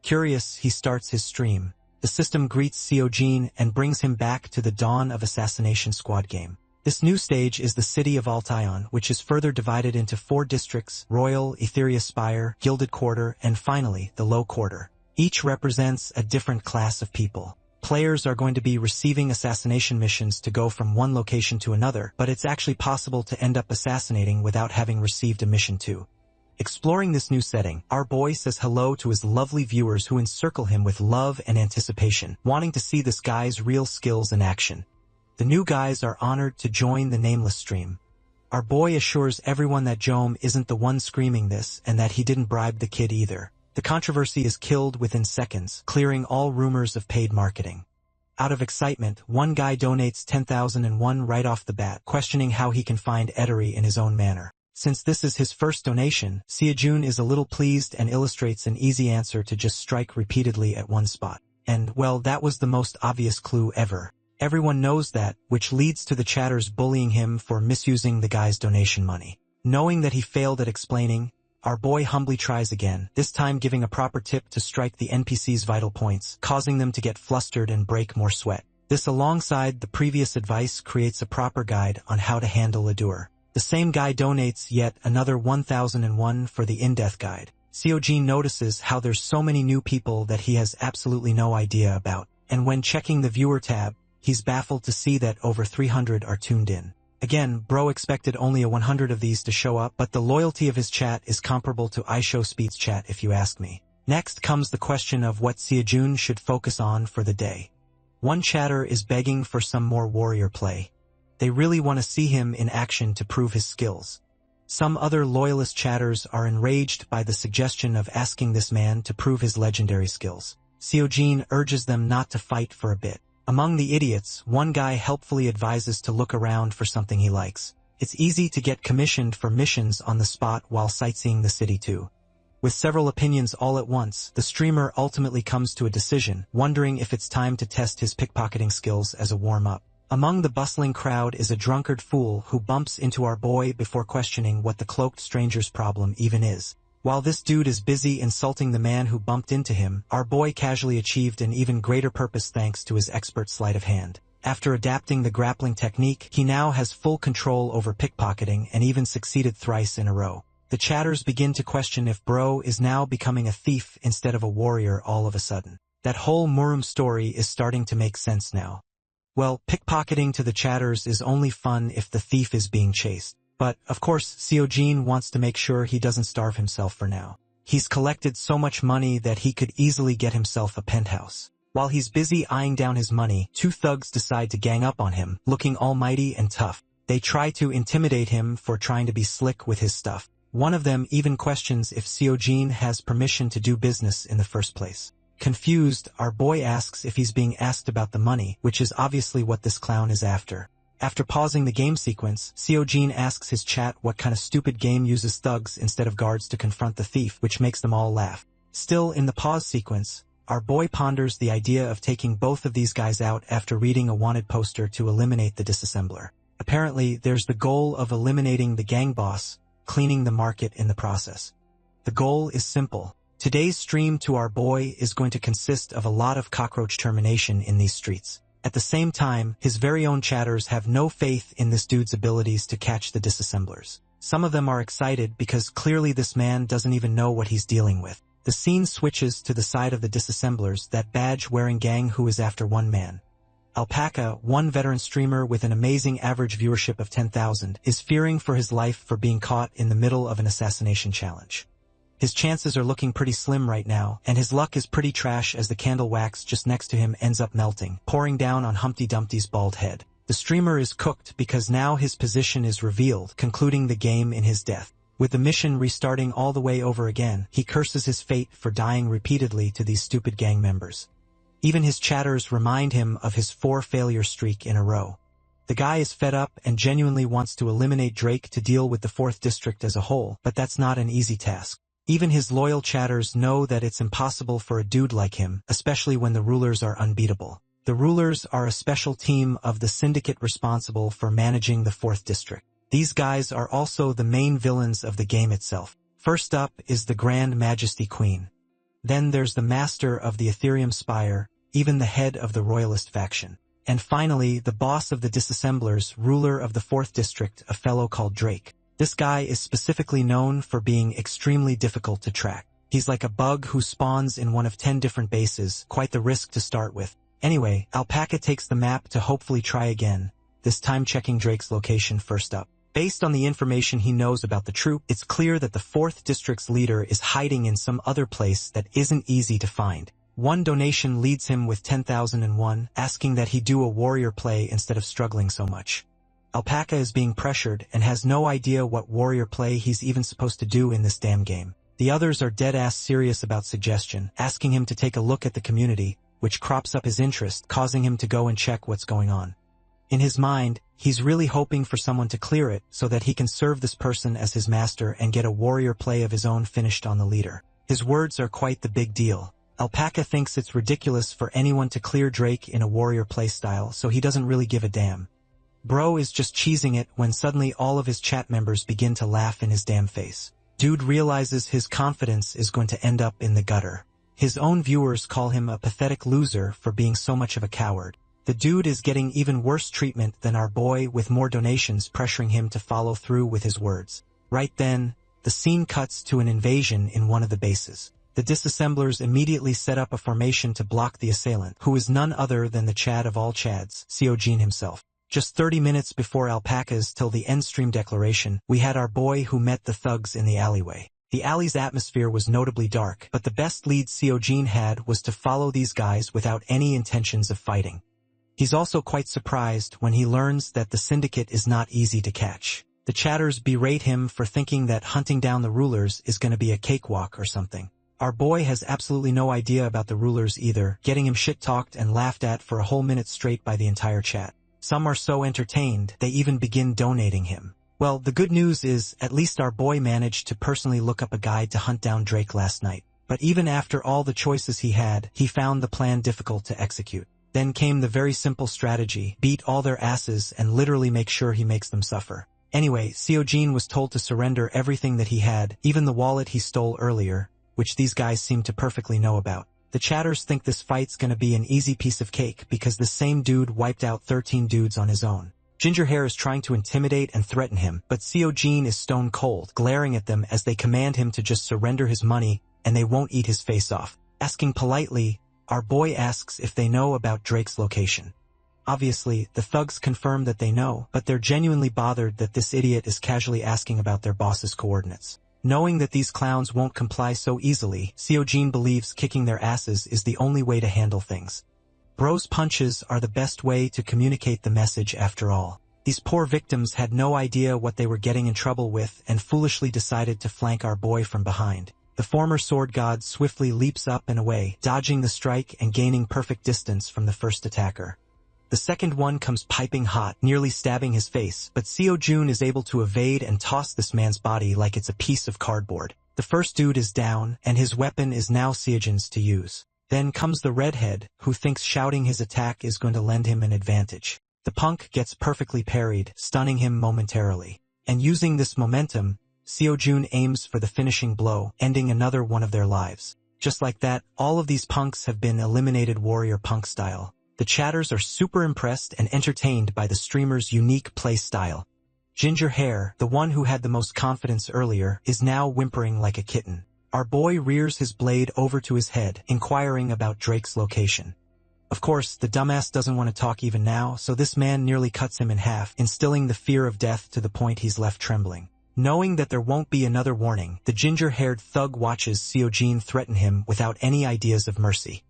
Curious, he starts his stream. The system greets Seojin and brings him back to the dawn of Assassination Squad game. This new stage is the city of Altion, which is further divided into 4 districts: Royal, Etheria Spire, Gilded Quarter, and finally, the Low Quarter. Each represents a different class of people. Players are going to be receiving assassination missions to go from one location to another, but it's actually possible to end up assassinating without having received a mission too. Exploring this new setting, our boy says hello to his lovely viewers who encircle him with love and anticipation, wanting to see this guy's real skills in action. The new guys are honored to join the nameless stream. Our boy assures everyone that Jom isn't the one screaming this and that he didn't bribe the kid either. The controversy is killed within seconds, clearing all rumors of paid marketing. Out of excitement, one guy donates 10,001 right off the bat, questioning how he can find Etery in his own manner. Since this is his first donation, Seojun is a little pleased and illustrates an easy answer to just strike repeatedly at one spot. And, well, that was the most obvious clue ever. Everyone knows that, which leads to the chatters bullying him for misusing the guy's donation money. Knowing that he failed at explaining, our boy humbly tries again, this time giving a proper tip to strike the NPC's vital points, causing them to get flustered and break more sweat. This alongside the previous advice creates a proper guide on how to handle a doer. The same guy donates yet another 1001 for the in-depth guide. Seojin notices how there's so many new people that he has absolutely no idea about, and when checking the viewer tab, he's baffled to see that over 300 are tuned in. Again, bro expected only a 100 of these to show up, but the loyalty of his chat is comparable to iShowSpeed's chat if you ask me. Next comes the question of what Seojin should focus on for the day. One chatter is begging for some more warrior play. They really want to see him in action to prove his skills. Some other loyalist chatters are enraged by the suggestion of asking this man to prove his legendary skills. Seojin urges them not to fight for a bit. Among the idiots, one guy helpfully advises to look around for something he likes. It's easy to get commissioned for missions on the spot while sightseeing the city too. With several opinions all at once, the streamer ultimately comes to a decision, wondering if it's time to test his pickpocketing skills as a warm-up. Among the bustling crowd is a drunkard fool who bumps into our boy before questioning what the cloaked stranger's problem even is. While this dude is busy insulting the man who bumped into him, our boy casually achieved an even greater purpose thanks to his expert sleight of hand. After adapting the grappling technique, he now has full control over pickpocketing and even succeeded thrice in a row. The chatters begin to question if bro is now becoming a thief instead of a warrior all of a sudden. That whole Murum story is starting to make sense now. Well, pickpocketing to the chatters is only fun if the thief is being chased. But, of course, Seojin wants to make sure he doesn't starve himself for now. He's collected so much money that he could easily get himself a penthouse. While he's busy eyeing down his money, two thugs decide to gang up on him, looking almighty and tough. They try to intimidate him for trying to be slick with his stuff. One of them even questions if Seojin has permission to do business in the first place. Confused, our boy asks if he's being asked about the money, which is obviously what this clown is after. After pausing the game sequence, Seojin asks his chat what kind of stupid game uses thugs instead of guards to confront the thief, which makes them all laugh. Still in the pause sequence, our boy ponders the idea of taking both of these guys out after reading a wanted poster to eliminate the disassembler. Apparently, there's the goal of eliminating the gang boss, cleaning the market in the process. The goal is simple. Today's stream to our boy is going to consist of a lot of cockroach termination in these streets. At the same time, his very own chatters have no faith in this dude's abilities to catch the disassemblers. Some of them are excited because clearly this man doesn't even know what he's dealing with. The scene switches to the side of the disassemblers, that badge-wearing gang who is after one man. Alpaca, one veteran streamer with an amazing average viewership of 10,000, is fearing for his life for being caught in the middle of an assassination challenge. His chances are looking pretty slim right now, and his luck is pretty trash as the candle wax just next to him ends up melting, pouring down on Humpty Dumpty's bald head. The streamer is cooked because now his position is revealed, concluding the game in his death. With the mission restarting all the way over again, he curses his fate for dying repeatedly to these stupid gang members. Even his chatters remind him of his 4-failure streak in a row. The guy is fed up and genuinely wants to eliminate Drake to deal with the 4th district as a whole, but that's not an easy task. Even his loyal chatters know that it's impossible for a dude like him, especially when the rulers are unbeatable. The rulers are a special team of the syndicate responsible for managing the 4th district. These guys are also the main villains of the game itself. First up is the Grand Majesty Queen. Then there's the master of the Ethereum Spire, even the head of the Royalist faction. And finally, the boss of the disassemblers, ruler of the 4th district, a fellow called Drake. This guy is specifically known for being extremely difficult to track. He's like a bug who spawns in one of 10 different bases, quite the risk to start with. Anyway, Alpaca takes the map to hopefully try again, this time checking Drake's location first up. Based on the information he knows about the troop, it's clear that the 4th district's leader is hiding in some other place that isn't easy to find. One donation leads him with 10,001, asking that he do a warrior play instead of struggling so much. Alpaca is being pressured and has no idea what warrior play he's even supposed to do in this damn game. The others are dead-ass serious about suggestion, asking him to take a look at the community, which crops up his interest, causing him to go and check what's going on. In his mind, he's really hoping for someone to clear it so that he can serve this person as his master and get a warrior play of his own finished on the leader. His words are quite the big deal. Alpaca thinks it's ridiculous for anyone to clear Drake in a warrior play style, so he doesn't really give a damn. Bro is just cheesing it when suddenly all of his chat members begin to laugh in his damn face. Dude realizes his confidence is going to end up in the gutter. His own viewers call him a pathetic loser for being so much of a coward. The dude is getting even worse treatment than our boy, with more donations pressuring him to follow through with his words. Right then, the scene cuts to an invasion in one of the bases. The disassemblers immediately set up a formation to block the assailant, who is none other than the Chad of all Chads, Seojin himself. Just 30 minutes before alpacas till the end stream declaration, we had our boy who met the thugs in the alleyway. The alley's atmosphere was notably dark, but the best lead Seojin had was to follow these guys without any intentions of fighting. He's also quite surprised when he learns that the syndicate is not easy to catch. The chatters berate him for thinking that hunting down the rulers is going to be a cakewalk or something. Our boy has absolutely no idea about the rulers either, getting him shit-talked and laughed at for a whole minute straight by the entire chat. Some are so entertained, they even begin donating him. Well, the good news is, at least our boy managed to personally look up a guide to hunt down Drake last night. But even after all the choices he had, he found the plan difficult to execute. Then came the very simple strategy: beat all their asses and literally make sure he makes them suffer. Anyway, Seojin was told to surrender everything that he had, even the wallet he stole earlier, which these guys seem to perfectly know about. The chatters think this fight's gonna be an easy piece of cake because the same dude wiped out 13 dudes on his own. Ginger Hair is trying to intimidate and threaten him, but Seojin is stone cold, glaring at them as they command him to just surrender his money, and they won't eat his face off. Asking politely, our boy asks if they know about Drake's location. Obviously, the thugs confirm that they know, but they're genuinely bothered that this idiot is casually asking about their boss's coordinates. Knowing that these clowns won't comply so easily, Seojin believes kicking their asses is the only way to handle things. Bro's punches are the best way to communicate the message after all. These poor victims had no idea what they were getting in trouble with and foolishly decided to flank our boy from behind. The former sword god swiftly leaps up and away, dodging the strike and gaining perfect distance from the first attacker. The second one comes piping hot, nearly stabbing his face, but Seojin is able to evade and toss this man's body like it's a piece of cardboard. The first dude is down, and his weapon is now Seojin's to use. Then comes the redhead, who thinks shouting his attack is going to lend him an advantage. The punk gets perfectly parried, stunning him momentarily. And using this momentum, Seojin aims for the finishing blow, ending another one of their lives. Just like that, all of these punks have been eliminated warrior punk style. The chatters are super impressed and entertained by the streamer's unique play style. Ginger Hair, the one who had the most confidence earlier, is now whimpering like a kitten. Our boy rears his blade over to his head, inquiring about Drake's location. Of course, the dumbass doesn't want to talk even now, so this man nearly cuts him in half, instilling the fear of death to the point he's left trembling. Knowing that there won't be another warning, the ginger-haired thug watches Seojin threaten him without any ideas of mercy.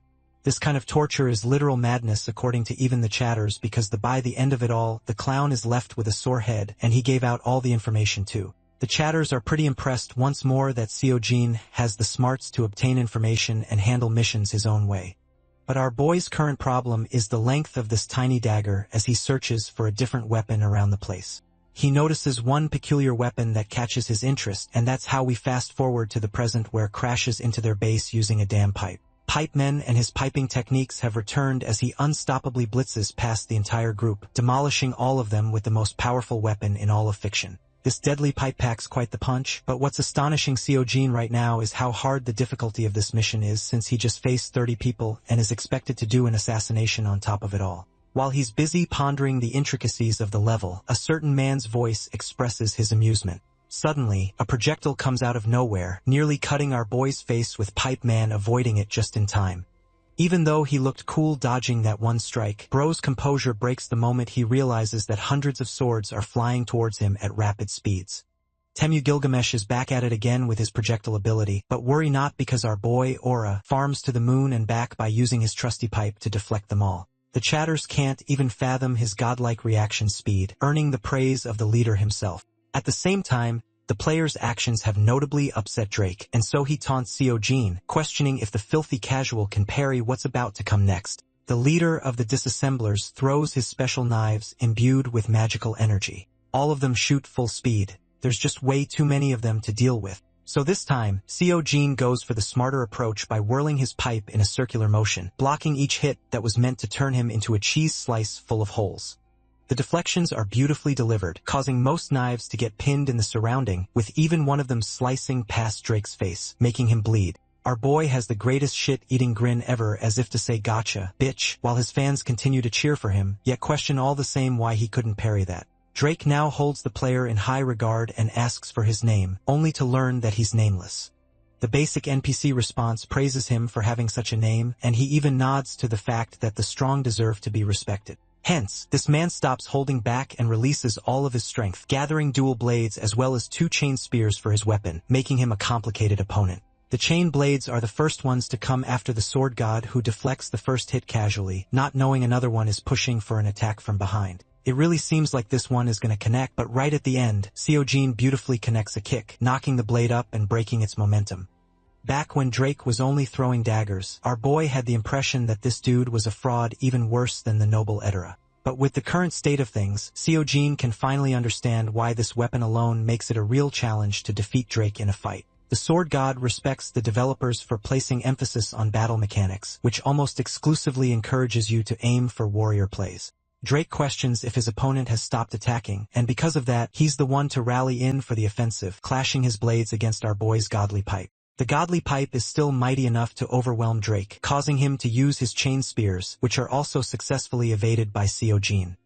This kind of torture is literal madness according to even the chatters, because by the end of it all, the clown is left with a sore head, and he gave out all the information too. The chatters are pretty impressed once more that Seojin has the smarts to obtain information and handle missions his own way. But our boy's current problem is the length of this tiny dagger as he searches for a different weapon around the place. He notices one peculiar weapon that catches his interest, and that's how we fast forward to the present, where crashes into their base using a damn pipe. Pipeman and his piping techniques have returned as he unstoppably blitzes past the entire group, demolishing all of them with the most powerful weapon in all of fiction. This deadly pipe packs quite the punch, but what's astonishing Seojin right now is how hard the difficulty of this mission is, since he just faced 30 people and is expected to do an assassination on top of it all. While he's busy pondering the intricacies of the level, a certain man's voice expresses his amusement. Suddenly, a projectile comes out of nowhere, nearly cutting our boy's face, with Pipe Man avoiding it just in time. Even though he looked cool dodging that one strike, Bro's composure breaks the moment he realizes that hundreds of swords are flying towards him at rapid speeds. Temu Gilgamesh is back at it again with his projectile ability, but worry not, because our boy, Aura, farms to the moon and back by using his trusty pipe to deflect them all. The chatters can't even fathom his godlike reaction speed, earning the praise of the leader himself. At the same time, the player's actions have notably upset Drake, and so he taunts Seojin, questioning if the filthy casual can parry what's about to come next. The leader of the disassemblers throws his special knives imbued with magical energy. All of them shoot full speed. There's just way too many of them to deal with. So this time, Seojin goes for the smarter approach by whirling his pipe in a circular motion, blocking each hit that was meant to turn him into a cheese slice full of holes. The deflections are beautifully delivered, causing most knives to get pinned in the surrounding, with even one of them slicing past Drake's face, making him bleed. Our boy has the greatest shit-eating grin ever, as if to say gotcha, bitch, while his fans continue to cheer for him, yet question all the same why he couldn't parry that. Drake now holds the player in high regard and asks for his name, only to learn that he's nameless. The basic NPC response praises him for having such a name, and he even nods to the fact that the strong deserve to be respected. Hence, this man stops holding back and releases all of his strength, gathering dual blades as well as 2 chain spears for his weapon, making him a complicated opponent. The chain blades are the first ones to come after the sword god, who deflects the first hit casually, not knowing another one is pushing for an attack from behind. It really seems like this one is going to connect, but right at the end, Seojin beautifully connects a kick, knocking the blade up and breaking its momentum. Back when Drake was only throwing daggers, our boy had the impression that this dude was a fraud, even worse than the noble Edera. But with the current state of things, Seojin can finally understand why this weapon alone makes it a real challenge to defeat Drake in a fight. The sword god respects the developers for placing emphasis on battle mechanics, which almost exclusively encourages you to aim for warrior plays. Drake questions if his opponent has stopped attacking, and because of that, he's the one to rally in for the offensive, clashing his blades against our boy's godly pipe. The godly pipe is still mighty enough to overwhelm Drake, causing him to use his chain spears, which are also successfully evaded by Seojin.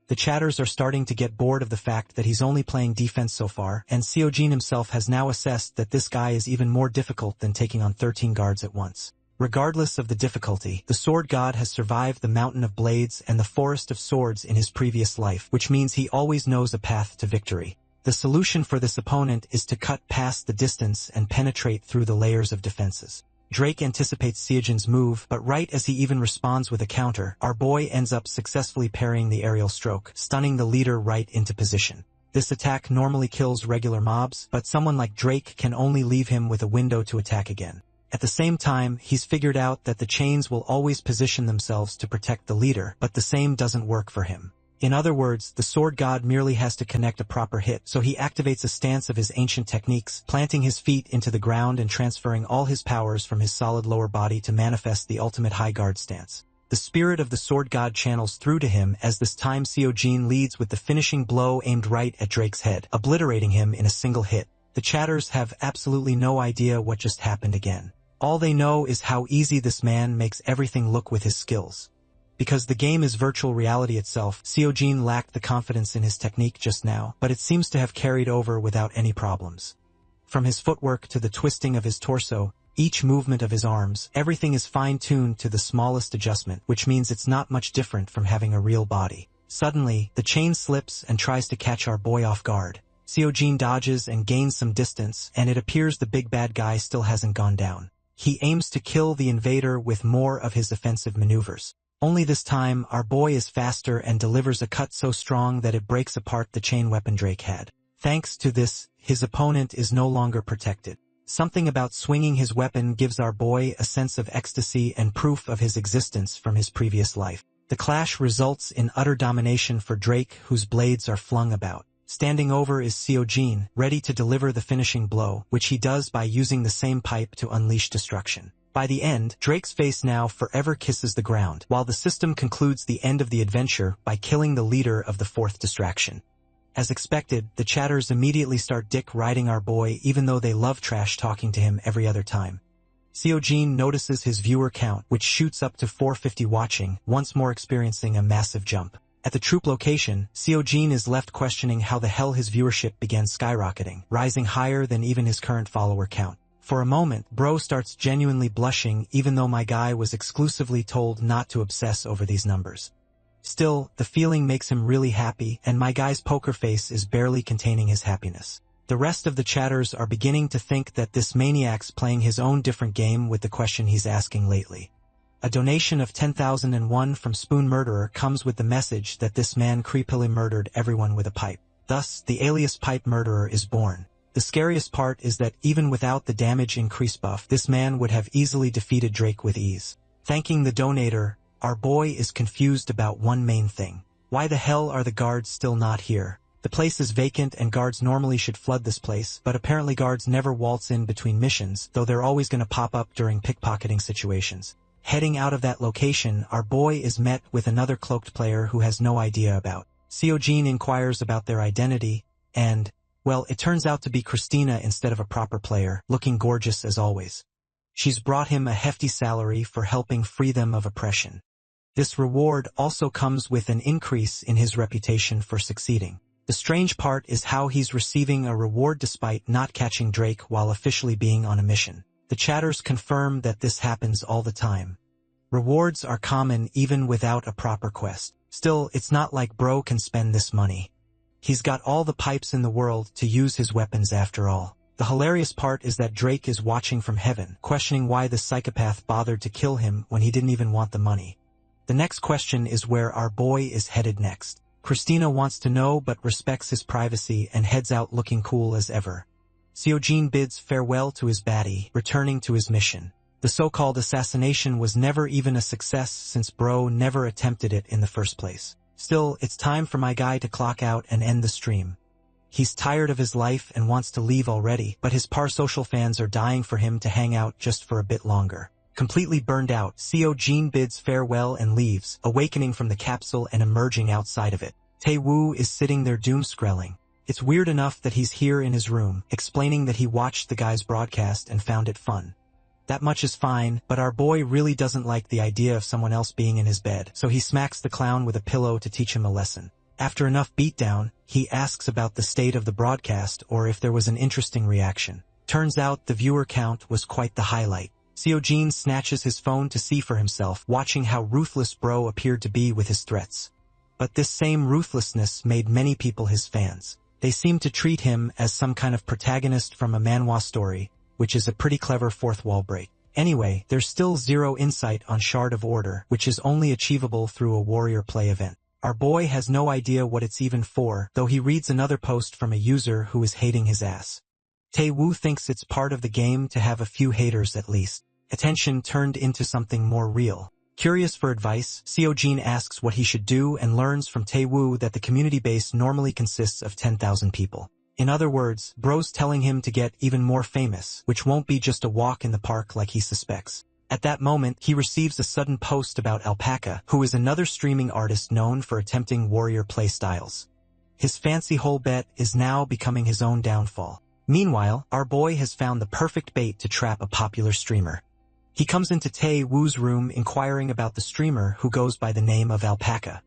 The chatters are starting to get bored of the fact that he's only playing defense so far, and Seojin himself has now assessed that this guy is even more difficult than taking on 13 guards at once. Regardless of the difficulty, the sword god has survived the mountain of blades and the forest of swords in his previous life, which means he always knows a path to victory. The solution for this opponent is to cut past the distance and penetrate through the layers of defenses. Drake anticipates Seojin's move, but right as he even responds with a counter, our boy ends up successfully parrying the aerial stroke, stunning the leader right into position. This attack normally kills regular mobs, but someone like Drake can only leave him with a window to attack again. At the same time, he's figured out that the chains will always position themselves to protect the leader, but the same doesn't work for him. In other words, the sword god merely has to connect a proper hit, so he activates a stance of his ancient techniques, planting his feet into the ground and transferring all his powers from his solid lower body to manifest the ultimate high guard stance. The spirit of the sword god channels through to him as this time Seojin leads with the finishing blow aimed right at Drake's head, obliterating him in a single hit. The chatters have absolutely no idea what just happened again. All they know is how easy this man makes everything look with his skills. Because the game is virtual reality itself, Seojin lacked the confidence in his technique just now, but it seems to have carried over without any problems. From his footwork to the twisting of his torso, each movement of his arms, everything is fine-tuned to the smallest adjustment, which means it's not much different from having a real body. Suddenly, the chain slips and tries to catch our boy off guard. Seojin dodges and gains some distance, and it appears the big bad guy still hasn't gone down. He aims to kill the invader with more of his offensive maneuvers. Only this time, our boy is faster and delivers a cut so strong that it breaks apart the chain weapon Drake had. Thanks to this, his opponent is no longer protected. Something about swinging his weapon gives our boy a sense of ecstasy and proof of his existence from his previous life. The clash results in utter domination for Drake, whose blades are flung about. Standing over is Seojin, ready to deliver the finishing blow, which he does by using the same pipe to unleash destruction. By the end, Drake's face now forever kisses the ground, while the system concludes the end of the adventure by killing the leader of the fourth distraction. As expected, the chatters immediately start dick riding our boy, even though they love trash talking to him every other time. Seojin notices his viewer count, which shoots up to 450 watching, once more experiencing a massive jump. At the troop location, Seojin is left questioning how the hell his viewership began skyrocketing, rising higher than even his current follower count. For a moment, bro starts genuinely blushing, even though my guy was exclusively told not to obsess over these numbers. Still, the feeling makes him really happy, and my guy's poker face is barely containing his happiness. The rest of the chatters are beginning to think that this maniac's playing his own different game with the question he's asking lately. A donation of 10,001 from Spoon Murderer comes with the message that this man creepily murdered everyone with a pipe. Thus, the alias Pipe Murderer is born. The scariest part is that even without the damage increase buff, this man would have easily defeated Drake with ease. Thanking the donator, our boy is confused about one main thing. Why the hell are the guards still not here? The place is vacant and guards normally should flood this place, but apparently guards never waltz in between missions, though they're always going to pop up during pickpocketing situations. Heading out of that location, our boy is met with another cloaked player who has no idea about. Seojin inquires about their identity, and, well, it turns out to be Christina instead of a proper player, looking gorgeous as always. She's brought him a hefty salary for helping free them of oppression. This reward also comes with an increase in his reputation for succeeding. The strange part is how he's receiving a reward despite not catching Drake while officially being on a mission. The chatters confirm that this happens all the time. Rewards are common even without a proper quest. Still, it's not like bro can spend this money. He's got all the pipes in the world to use his weapons after all. The hilarious part is that Drake is watching from heaven, questioning why the psychopath bothered to kill him when he didn't even want the money. The next question is where our boy is headed next. Christina wants to know but respects his privacy and heads out looking cool as ever. Seojin bids farewell to his baddie, returning to his mission. The so-called assassination was never even a success since bro never attempted it in the first place. Still, it's time for my guy to clock out and end the stream. He's tired of his life and wants to leave already, but his parasocial fans are dying for him to hang out just for a bit longer. Completely burned out, Seojin bids farewell and leaves, awakening from the capsule and emerging outside of it. Tae-woo is sitting there doom-scrolling. It's weird enough that he's here in his room, explaining that he watched the guy's broadcast and found it fun. That much is fine, but our boy really doesn't like the idea of someone else being in his bed, so he smacks the clown with a pillow to teach him a lesson. After enough beatdown, he asks about the state of the broadcast or if there was an interesting reaction. Turns out the viewer count was quite the highlight. Seojin snatches his phone to see for himself, watching how ruthless bro appeared to be with his threats. But this same ruthlessness made many people his fans. They seem to treat him as some kind of protagonist from a manhwa story, which is a pretty clever fourth wall break. Anyway, there's still zero insight on Shard of Order, which is only achievable through a warrior play event. Our boy has no idea what it's even for, though he reads another post from a user who is hating his ass. Tae-woo thinks it's part of the game to have a few haters at least. Attention turned into something more real. Curious for advice, Seojin asks what he should do and learns from Tae-woo that the community base normally consists of 10,000 people. In other words, bro's telling him to get even more famous, which won't be just a walk in the park like he suspects. At that moment, he receives a sudden post about Alpaca, who is another streaming artist known for attempting warrior play styles. His fancy whole bet is now becoming his own downfall. Meanwhile, our boy has found the perfect bait to trap a popular streamer. He comes into Tae-woo's room inquiring about the streamer who goes by the name of Alpaca.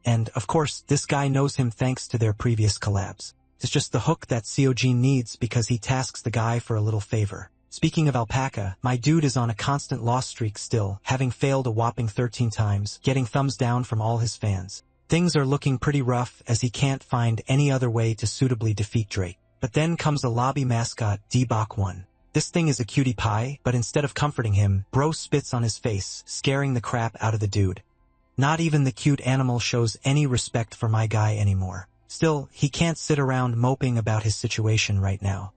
And, of course, this guy knows him thanks to their previous collabs. It's just the hook that Seojin needs because he tasks the guy for a little favor. Speaking of Alpaca, my dude is on a constant loss streak still, having failed a whopping 13 times, getting thumbs down from all his fans. Things are looking pretty rough as he can't find any other way to suitably defeat Drake. But then comes a lobby mascot, D-Bok-1. This thing is a cutie pie, but instead of comforting him, bro spits on his face, scaring the crap out of the dude. Not even the cute animal shows any respect for my guy anymore. Still, he can't sit around moping about his situation right now.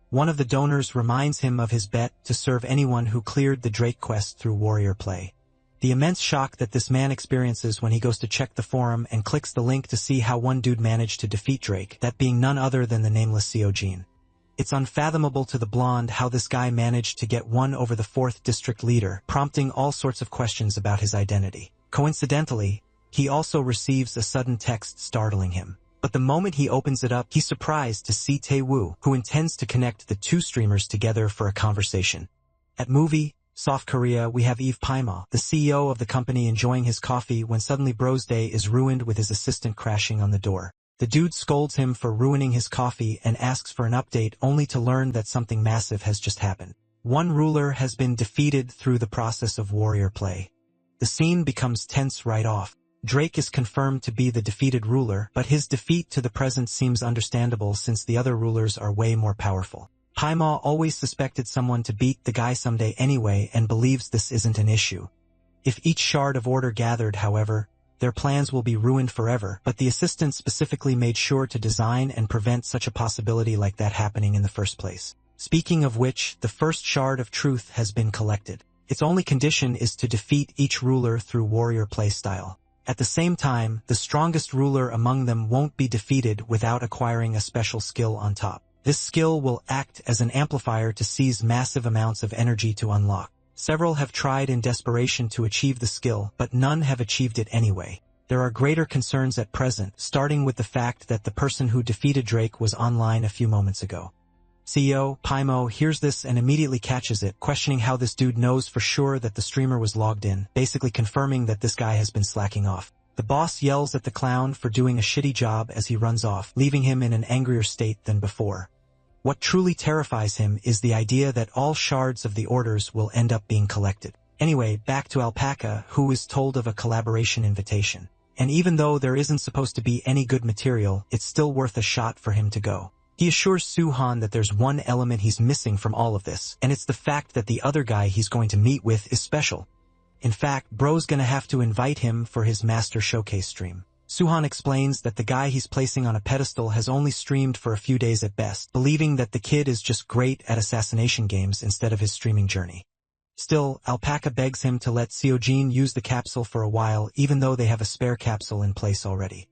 One of the donors reminds him of his bet to serve anyone who cleared the Drake quest through warrior play. The immense shock that this man experiences when he goes to check the forum and clicks the link to see how one dude managed to defeat Drake, that being none other than the nameless Seojin. It's unfathomable to the blonde how this guy managed to get one over the 4th district leader, prompting all sorts of questions about his identity. Coincidentally, he also receives a sudden text startling him. But the moment he opens it up, he's surprised to see Tae-woo, who intends to connect the two streamers together for a conversation. At movie, South Korea, we have Eve Paima, the CEO of the company, enjoying his coffee when suddenly bro's day is ruined with his assistant crashing on the door. The dude scolds him for ruining his coffee and asks for an update only to learn that something massive has just happened. One ruler has been defeated through the process of warrior play. The scene becomes tense right off. Drake is confirmed to be the defeated ruler, but his defeat to the present seems understandable since the other rulers are way more powerful. Paima always suspected someone to beat the guy someday anyway and believes this isn't an issue. If each shard of order gathered, however, their plans will be ruined forever, but the assistant specifically made sure to design and prevent such a possibility like that happening in the first place. Speaking of which, the first shard of truth has been collected. Its only condition is to defeat each ruler through warrior play style. At the same time, the strongest ruler among them won't be defeated without acquiring a special skill on top. This skill will act as an amplifier to seize massive amounts of energy to unlock. Several have tried in desperation to achieve the skill, but none have achieved it anyway. There are greater concerns at present, starting with the fact that the person who defeated Drake was online a few moments ago. CEO, Paimo, hears this and immediately catches it, questioning how this dude knows for sure that the streamer was logged in, basically confirming that this guy has been slacking off. The boss yells at the clown for doing a shitty job as he runs off, leaving him in an angrier state than before. What truly terrifies him is the idea that all shards of the orders will end up being collected. Anyway, back to Alpaca, who is told of a collaboration invitation. And even though there isn't supposed to be any good material, it's still worth a shot for him to go. He assures Suhan that there's one element he's missing from all of this, and it's the fact that the other guy he's going to meet with is special. In fact, bro's gonna have to invite him for his master showcase stream. Suhan explains that the guy he's placing on a pedestal has only streamed for a few days at best, believing that the kid is just great at assassination games instead of his streaming journey. Still, Alpaca begs him to let Seojin use the capsule for a while even though they have a spare capsule in place already.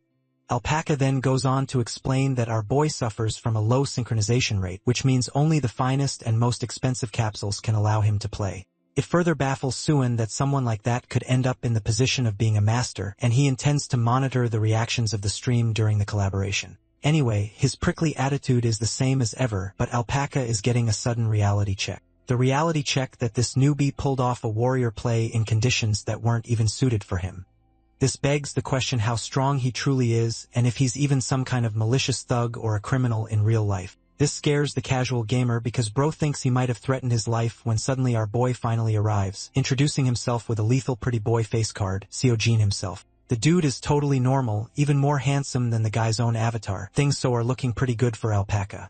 Alpaca then goes on to explain that our boy suffers from a low synchronization rate, which means only the finest and most expensive capsules can allow him to play. It further baffles Suin that someone like that could end up in the position of being a master, and he intends to monitor the reactions of the stream during the collaboration. Anyway, his prickly attitude is the same as ever, but Alpaca is getting a sudden reality check. The reality check that this newbie pulled off a warrior play in conditions that weren't even suited for him. This begs the question how strong he truly is, and if he's even some kind of malicious thug or a criminal in real life. This scares the casual gamer because bro thinks he might have threatened his life when suddenly our boy finally arrives, introducing himself with a lethal pretty boy face card, Seojin himself. The dude is totally normal, even more handsome than the guy's own avatar. Things so are looking pretty good for Alpaca.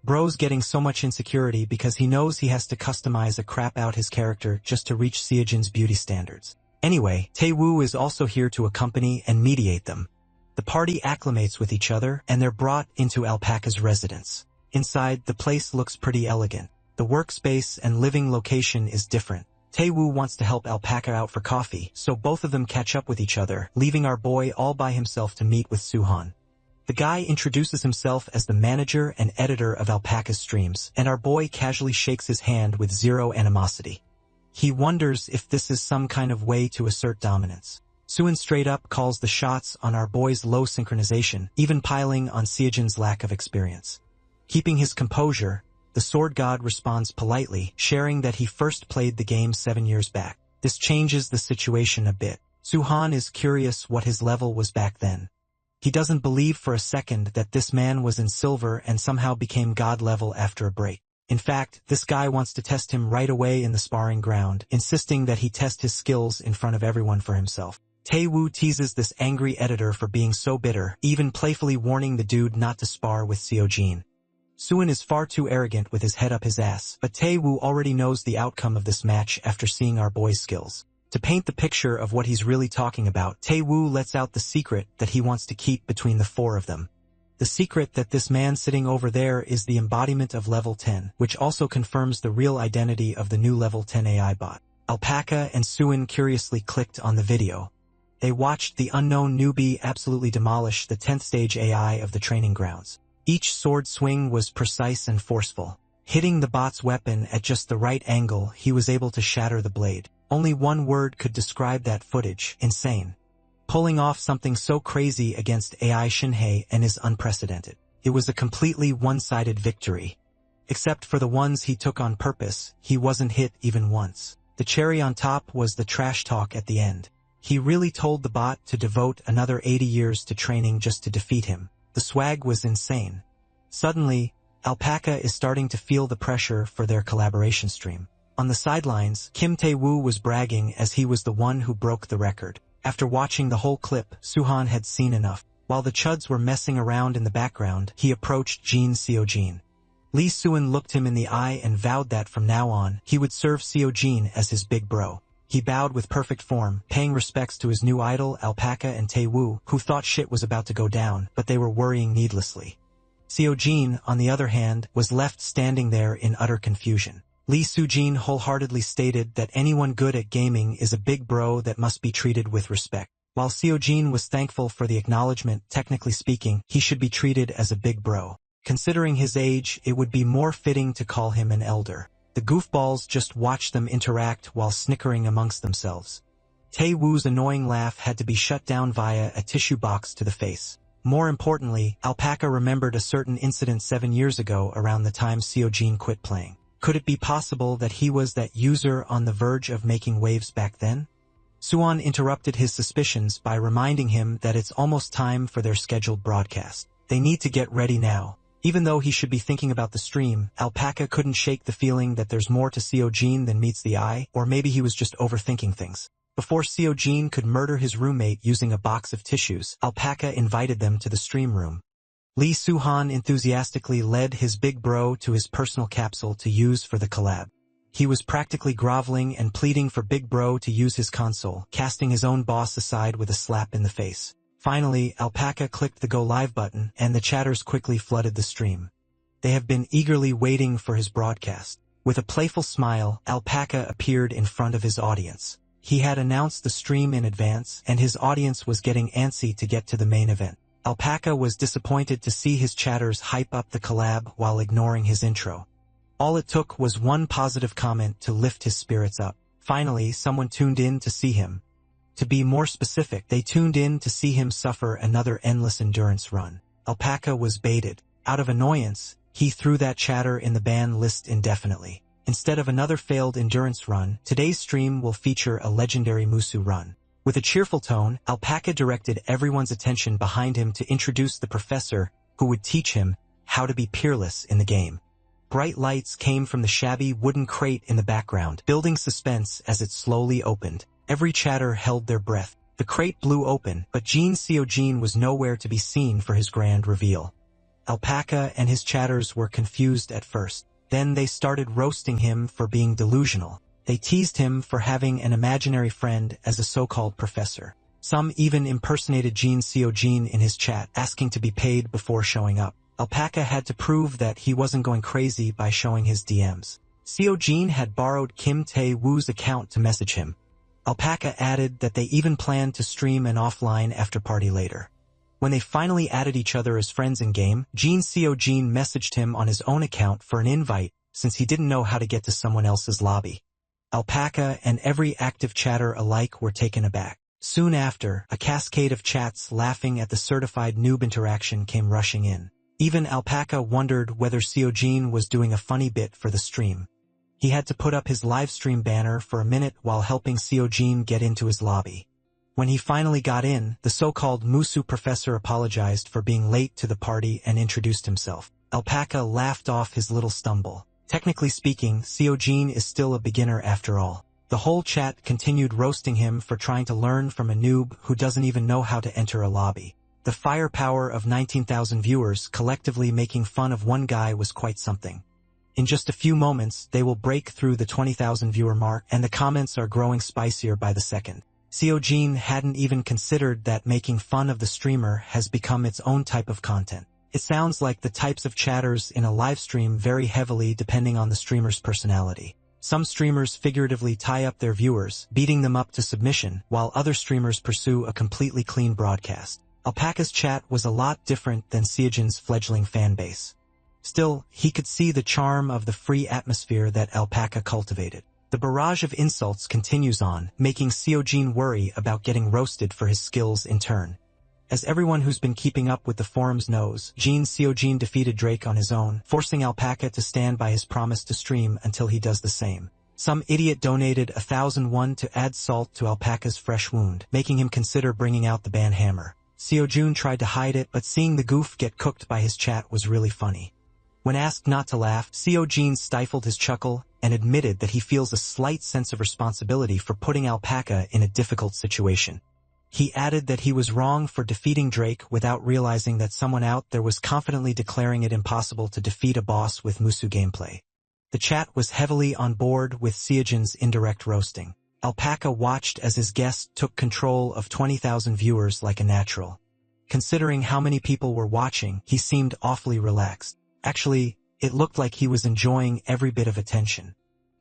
Bro's getting so much insecurity because he knows he has to customize a crap out his character just to reach Seojin's beauty standards. Anyway, Taewoo is also here to accompany and mediate them. The party acclimates with each other, and they're brought into Alpaca's residence. Inside, the place looks pretty elegant. The workspace and living location is different. Taewoo wants to help Alpaca out for coffee, so both of them catch up with each other, leaving our boy all by himself to meet with Suhan. The guy introduces himself as the manager and editor of Alpaca's streams, and our boy casually shakes his hand with zero animosity. He wonders if this is some kind of way to assert dominance. Suin straight up calls the shots on our boy's low synchronization, even piling on Seojin's lack of experience. Keeping his composure, the sword god responds politely, sharing that he first played the game 7 years back. This changes the situation a bit. Suhan is curious what his level was back then. He doesn't believe for a second that this man was in silver and somehow became god level after a break. In fact, this guy wants to test him right away in the sparring ground, insisting that he test his skills in front of everyone for himself. Taewoo teases this angry editor for being so bitter, even playfully warning the dude not to spar with Seojin. Suin is far too arrogant with his head up his ass, but Taewoo already knows the outcome of this match after seeing our boy's skills. To paint the picture of what he's really talking about, Taewoo lets out the secret that he wants to keep between the four of them. The secret that this man sitting over there is the embodiment of level 10, which also confirms the real identity of the new level 10 AI bot. Alpaca and Suin curiously clicked on the video. They watched the unknown newbie absolutely demolish the 10th stage AI of the training grounds. Each sword swing was precise and forceful. Hitting the bot's weapon at just the right angle, he was able to shatter the blade. Only one word could describe that footage: insane. Pulling off something so crazy against AI Shinhei and is unprecedented. It was a completely one-sided victory. Except for the ones he took on purpose, he wasn't hit even once. The cherry on top was the trash talk at the end. He really told the bot to devote another 80 years to training just to defeat him. The swag was insane. Suddenly, Alpaca is starting to feel the pressure for their collaboration stream. On the sidelines, Kim Taewoo was bragging as he was the one who broke the record. After watching the whole clip, Suhan had seen enough. While the chuds were messing around in the background, he approached Jin Seojin. Lee Suin looked him in the eye and vowed that from now on, he would serve Seojin as his big bro. He bowed with perfect form, paying respects to his new idol Alpaca and Taewoo, who thought shit was about to go down, but they were worrying needlessly. Seojin, on the other hand, was left standing there in utter confusion. Lee Sujin wholeheartedly stated that anyone good at gaming is a big bro that must be treated with respect. While Seojin was thankful for the acknowledgement, technically speaking, he should be treated as a big bro. Considering his age, it would be more fitting to call him an elder. The goofballs just watched them interact while snickering amongst themselves. Taewoo's annoying laugh had to be shut down via a tissue box to the face. More importantly, Alpaca remembered a certain incident 7 years ago around the time Seojin quit playing. Could it be possible that he was that user on the verge of making waves back then? Suwon interrupted his suspicions by reminding him that it's almost time for their scheduled broadcast. They need to get ready now. Even though he should be thinking about the stream, Alpaca couldn't shake the feeling that there's more to Seojin than meets the eye, or maybe he was just overthinking things. Before Seojin could murder his roommate using a box of tissues, Alpaca invited them to the stream room. Lee Suhan enthusiastically led his big bro to his personal capsule to use for the collab. He was practically groveling and pleading for Big Bro to use his console, casting his own boss aside with a slap in the face. Finally, Alpaca clicked the Go Live button, and the chatters quickly flooded the stream. They have been eagerly waiting for his broadcast. With a playful smile, Alpaca appeared in front of his audience. He had announced the stream in advance, and his audience was getting antsy to get to the main event. Alpaca was disappointed to see his chatters hype up the collab while ignoring his intro. All it took was one positive comment to lift his spirits up. Finally, someone tuned in to see him. To be more specific, they tuned in to see him suffer another endless endurance run. Alpaca was baited. Out of annoyance, he threw that chatter in the ban list indefinitely. Instead of another failed endurance run, today's stream will feature a legendary Musu run. With a cheerful tone, Alpaca directed everyone's attention behind him to introduce the professor who would teach him how to be peerless in the game. Bright lights came from the shabby wooden crate in the background, building suspense as it slowly opened. Every chatter held their breath. The crate blew open, but Jin Seojin was nowhere to be seen for his grand reveal. Alpaca and his chatters were confused at first. Then they started roasting him for being delusional. They teased him for having an imaginary friend as a so-called professor. Some even impersonated Jin Seojin in his chat, asking to be paid before showing up. Alpaca had to prove that he wasn't going crazy by showing his DMs. Seojin had borrowed Kim Tae-woo's account to message him. Alpaca added that they even planned to stream an offline after-party later. When they finally added each other as friends in-game, Jin Seojin messaged him on his own account for an invite since he didn't know how to get to someone else's lobby. Alpaca and every active chatter alike were taken aback. Soon after, a cascade of chats laughing at the certified noob interaction came rushing in. Even Alpaca wondered whether Seojin was doing a funny bit for the stream. He had to put up his livestream banner for a minute while helping Seojin get into his lobby. When he finally got in, the so-called Musu professor apologized for being late to the party and introduced himself. Alpaca laughed off his little stumble. Technically speaking, Seojin is still a beginner after all. The whole chat continued roasting him for trying to learn from a noob who doesn't even know how to enter a lobby. The firepower of 19,000 viewers collectively making fun of one guy was quite something. In just a few moments, they will break through the 20,000 viewer mark, and the comments are growing spicier by the second. Seojin hadn't even considered that making fun of the streamer has become its own type of content. It sounds like the types of chatters in a live stream vary heavily depending on the streamer's personality. Some streamers figuratively tie up their viewers, beating them up to submission, while other streamers pursue a completely clean broadcast. Alpaca's chat was a lot different than Seojin's fledgling fanbase. Still, he could see the charm of the free atmosphere that Alpaca cultivated. The barrage of insults continues on, making Seojin worry about getting roasted for his skills in turn. As everyone who's been keeping up with the forums knows, Jin Seojin defeated Drake on his own, forcing Alpaca to stand by his promise to stream until he does the same. Some idiot donated 1,000 won to add salt to Alpaca's fresh wound, making him consider bringing out the ban hammer. Seojin tried to hide it, but seeing the goof get cooked by his chat was really funny. When asked not to laugh, Seojin stifled his chuckle and admitted that he feels a slight sense of responsibility for putting Alpaca in a difficult situation. He added that he was wrong for defeating Drake without realizing that someone out there was confidently declaring it impossible to defeat a boss with Musu gameplay. The chat was heavily on board with Seojin's indirect roasting. Alpaca watched as his guest took control of 20,000 viewers like a natural. Considering how many people were watching, he seemed awfully relaxed. Actually, it looked like he was enjoying every bit of attention.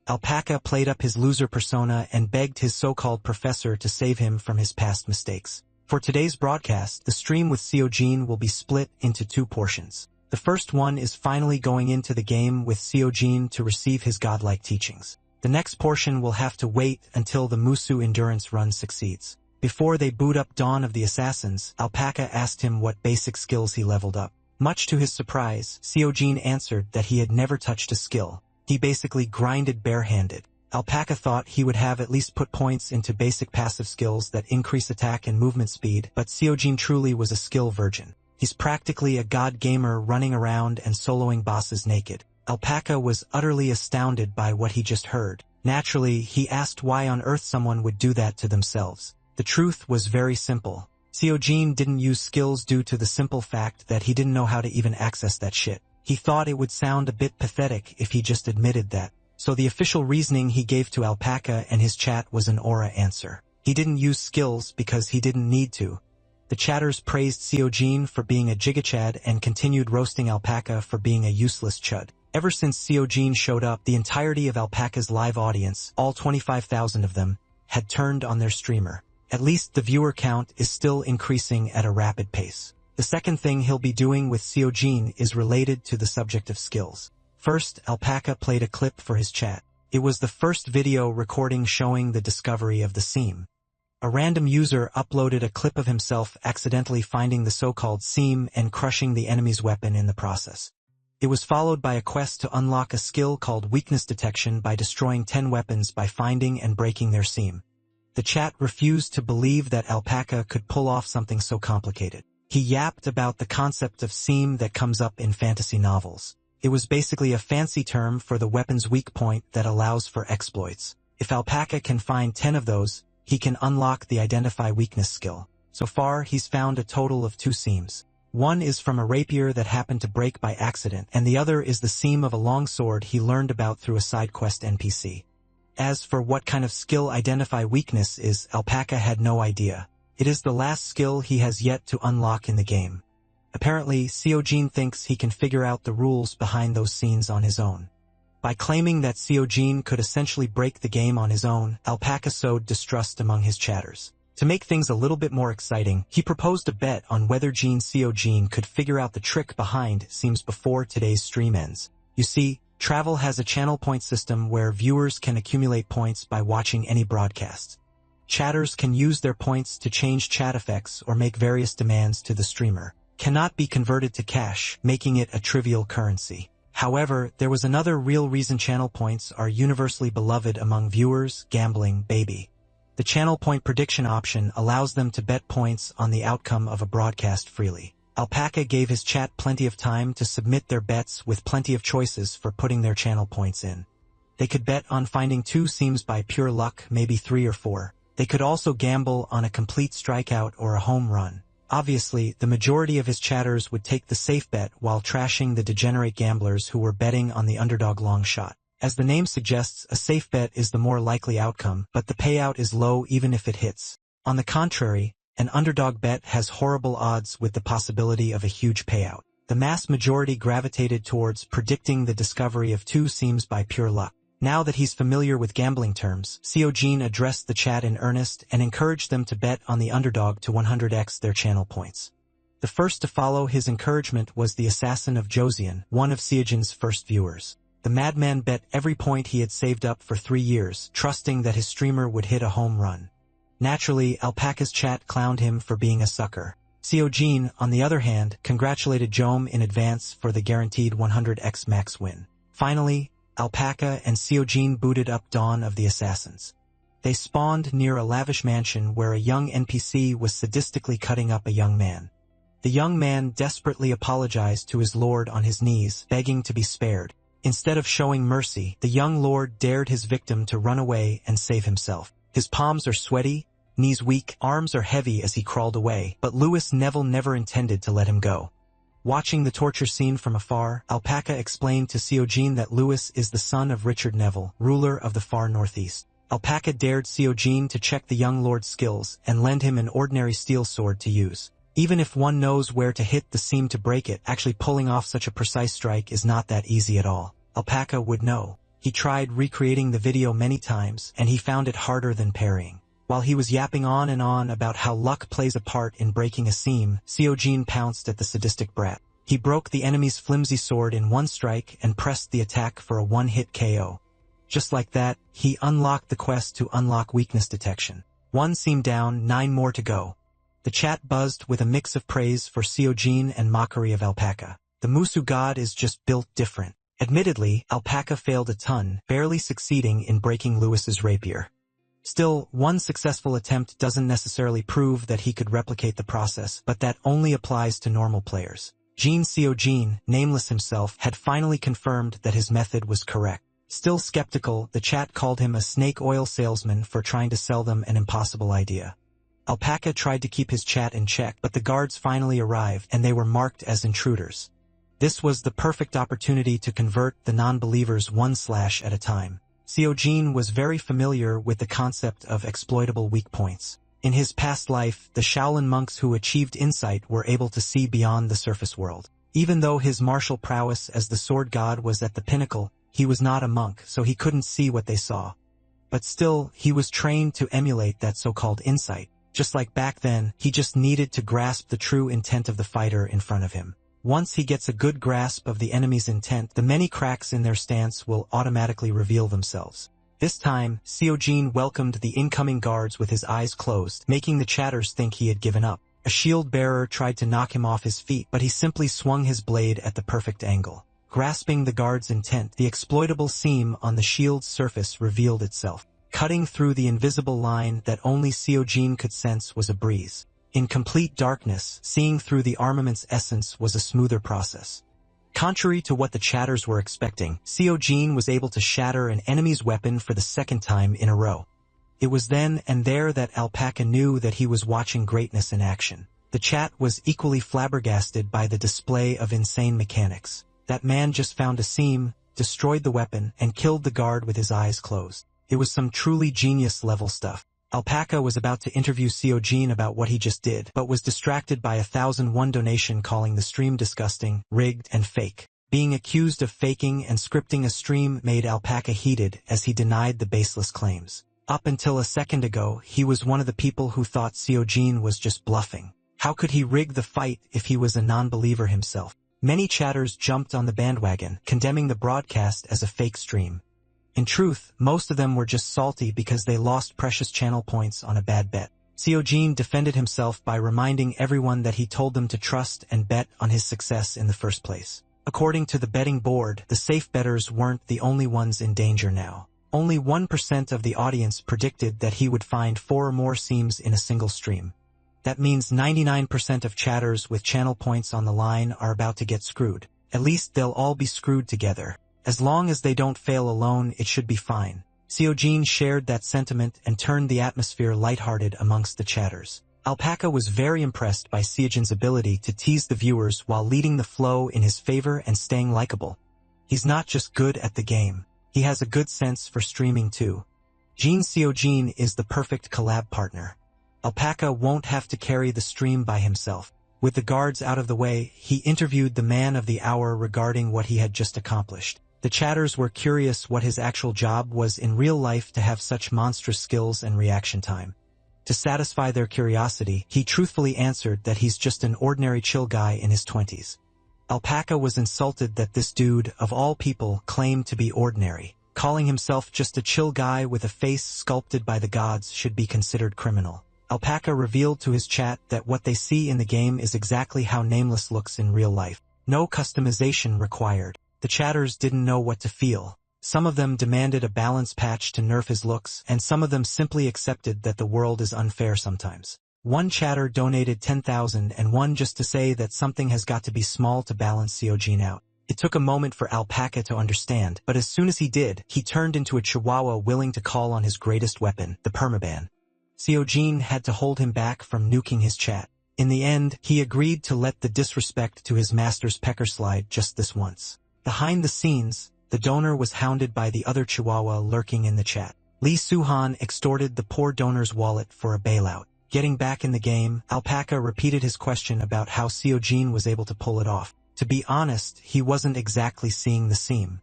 Alpaca played up his loser persona and begged his so-called professor to save him from his past mistakes. For today's broadcast, the stream with Seojin will be split into two portions. The first one is finally going into the game with Seojin to receive his godlike teachings. The next portion will have to wait until the Musu endurance run succeeds. Before they boot up Dawn of the Assassins, Alpaca asked him what basic skills he leveled up. Much to his surprise, Seojin answered that he had never touched a skill. He basically grinded barehanded. Alpaca thought he would have at least put points into basic passive skills that increase attack and movement speed, but Seojin truly was a skill virgin. He's practically a god gamer running around and soloing bosses naked. Alpaca was utterly astounded by what he just heard. Naturally, he asked why on earth someone would do that to themselves. The truth was very simple. Seojin didn't use skills due to the simple fact that he didn't know how to even access that shit. He thought it would sound a bit pathetic if he just admitted that. So the official reasoning he gave to Alpaca and his chat was an aura answer. He didn't use skills because he didn't need to. The chatters praised Seojin for being a gigachad and continued roasting Alpaca for being a useless chud. Ever since Seojin showed up, the entirety of Alpaca's live audience, all 25,000 of them, had turned on their streamer. At least the viewer count is still increasing at a rapid pace. The second thing he'll be doing with Seojin is related to the subject of skills. First, Alpaca played a clip for his chat. It was the first video recording showing the discovery of the seam. A random user uploaded a clip of himself accidentally finding the so-called seam and crushing the enemy's weapon in the process. It was followed by a quest to unlock a skill called weakness detection by destroying 10 weapons by finding and breaking their seam. The chat refused to believe that Alpaca could pull off something so complicated. He yapped about the concept of seam that comes up in fantasy novels. It was basically a fancy term for the weapon's weak point that allows for exploits. If Alpaca can find 10 of those, he can unlock the Identify Weakness skill. So far, he's found a total of 2 seams. One is from a rapier that happened to break by accident, and the other is the seam of a longsword he learned about through a side quest NPC. As for what kind of skill Identify Weakness is, Alpaca had no idea. It is the last skill he has yet to unlock in the game. Apparently, Seojin thinks he can figure out the rules behind those scenes on his own. By claiming that Seojin could essentially break the game on his own, Alpaca sowed distrust among his chatters. To make things a little bit more exciting, he proposed a bet on whether Seojin could figure out the trick behind seams before today's stream ends. You see, Travel has a channel point system where viewers can accumulate points by watching any broadcast. Chatters can use their points to change chat effects or make various demands to the streamer. Cannot be converted to cash, making it a trivial currency. However, there was another real reason channel points are universally beloved among viewers: gambling, baby. The channel point prediction option allows them to bet points on the outcome of a broadcast freely. Alpaca gave his chat plenty of time to submit their bets with plenty of choices for putting their channel points in. They could bet on finding 2 seams by pure luck, maybe 3 or 4. They could also gamble on a complete strikeout or a home run. Obviously, the majority of his chatters would take the safe bet while trashing the degenerate gamblers who were betting on the underdog long shot. As the name suggests, a safe bet is the more likely outcome, but the payout is low even if it hits. On the contrary, an underdog bet has horrible odds with the possibility of a huge payout. The mass majority gravitated towards predicting the discovery of 2 seams by pure luck. Now that he's familiar with gambling terms, Seojin addressed the chat in earnest and encouraged them to bet on the underdog to 100x their channel points. The first to follow his encouragement was the assassin of Joseon, one of Seojin's first viewers. The madman bet every point he had saved up for 3 years, trusting that his streamer would hit a home run. Naturally, Alpaca's chat clowned him for being a sucker. Seojin, on the other hand, congratulated Jom in advance for the guaranteed 100x max win. Finally, Alpaca and Seojin booted up Dawn of the Assassins. They spawned near a lavish mansion where a young NPC was sadistically cutting up a young man. The young man desperately apologized to his lord on his knees, begging to be spared. Instead of showing mercy, the young lord dared his victim to run away and save himself. His palms are sweaty, knees weak, arms are heavy as he crawled away, but Lewis Neville never intended to let him go. Watching the torture scene from afar, Alpaca explained to Seojin that Lewis is the son of Richard Neville, ruler of the far northeast. Alpaca dared Seojin to check the young lord's skills and lend him an ordinary steel sword to use. Even if one knows where to hit the seam to break it, actually pulling off such a precise strike is not that easy at all. Alpaca would know. He tried recreating the video many times, and he found it harder than parrying. While he was yapping on and on about how luck plays a part in breaking a seam, Seojin pounced at the sadistic brat. He broke the enemy's flimsy sword in one strike and pressed the attack for a one-hit KO. Just like that, he unlocked the quest to unlock weakness detection. 1 seam down, 9 more to go. The chat buzzed with a mix of praise for Seojin and mockery of Alpaca. The Musu god is just built different. Admittedly, Alpaca failed a ton, barely succeeding in breaking Lewis's rapier. Still, one successful attempt doesn't necessarily prove that he could replicate the process, but that only applies to normal players. Jin Seojin, nameless himself, had finally confirmed that his method was correct. Still skeptical, the chat called him a snake oil salesman for trying to sell them an impossible idea. Alpaca tried to keep his chat in check, but the guards finally arrived and they were marked as intruders. This was the perfect opportunity to convert the non-believers 1/ at a time. Seojin was very familiar with the concept of exploitable weak points. In his past life, the Shaolin monks who achieved insight were able to see beyond the surface world. Even though his martial prowess as the sword god was at the pinnacle, he was not a monk, so he couldn't see what they saw. But still, he was trained to emulate that so-called insight. Just like back then, he just needed to grasp the true intent of the fighter in front of him. Once he gets a good grasp of the enemy's intent, the many cracks in their stance will automatically reveal themselves. This time, Seojin welcomed the incoming guards with his eyes closed, making the chatters think he had given up. A shield bearer tried to knock him off his feet, but he simply swung his blade at the perfect angle. Grasping the guard's intent, the exploitable seam on the shield's surface revealed itself. Cutting through the invisible line that only Seojin could sense was a breeze. In complete darkness, seeing through the armament's essence was a smoother process. Contrary to what the chatters were expecting, Seojin was able to shatter an enemy's weapon for the second time in a row. It was then and there that Alpaca knew that he was watching greatness in action. The chat was equally flabbergasted by the display of insane mechanics. That man just found a seam, destroyed the weapon, and killed the guard with his eyes closed. It was some truly genius-level stuff. Alpaca was about to interview Seojin about what he just did, but was distracted by a 1,001 donation calling the stream disgusting, rigged, and fake. Being accused of faking and scripting a stream made Alpaca heated as he denied the baseless claims. Up until a second ago, he was one of the people who thought Seojin was just bluffing. How could he rig the fight if he was a non-believer himself? Many chatters jumped on the bandwagon, condemning the broadcast as a fake stream. In truth, most of them were just salty because they lost precious channel points on a bad bet. Seojin defended himself by reminding everyone that he told them to trust and bet on his success in the first place. According to the betting board, the safe bettors weren't the only ones in danger now. Only 1% of the audience predicted that he would find 4 or more seams in a single stream. That means 99% of chatters with channel points on the line are about to get screwed. At least they'll all be screwed together. As long as they don't fail alone, it should be fine. Seojin shared that sentiment and turned the atmosphere lighthearted amongst the chatters. Alpaca was very impressed by Seojin's ability to tease the viewers while leading the flow in his favor and staying likable. He's not just good at the game. He has a good sense for streaming too. Jin Seojin is the perfect collab partner. Alpaca won't have to carry the stream by himself. With the guards out of the way, he interviewed the man of the hour regarding what he had just accomplished. The chatters were curious what his actual job was in real life to have such monstrous skills and reaction time. To satisfy their curiosity, he truthfully answered that he's just an ordinary chill guy in his 20s. Alpaca was insulted that this dude, of all people, claimed to be ordinary. Calling himself just a chill guy with a face sculpted by the gods should be considered criminal. Alpaca revealed to his chat that what they see in the game is exactly how Nameless looks in real life. No customization required. The chatters didn't know what to feel. Some of them demanded a balance patch to nerf his looks, and some of them simply accepted that the world is unfair sometimes. One chatter donated 10,000 and one just to say that something has got to be small to balance Seojin out. It took a moment for Alpaca to understand, but as soon as he did, he turned into a chihuahua willing to call on his greatest weapon, the permaban. Seojin had to hold him back from nuking his chat. In the end, he agreed to let the disrespect to his master's pecker slide just this once. Behind the scenes, the donor was hounded by the other chihuahua lurking in the chat. Lee Suhan extorted the poor donor's wallet for a bailout. Getting back in the game, Alpaca repeated his question about how Seojin was able to pull it off. To be honest, he wasn't exactly seeing the seam.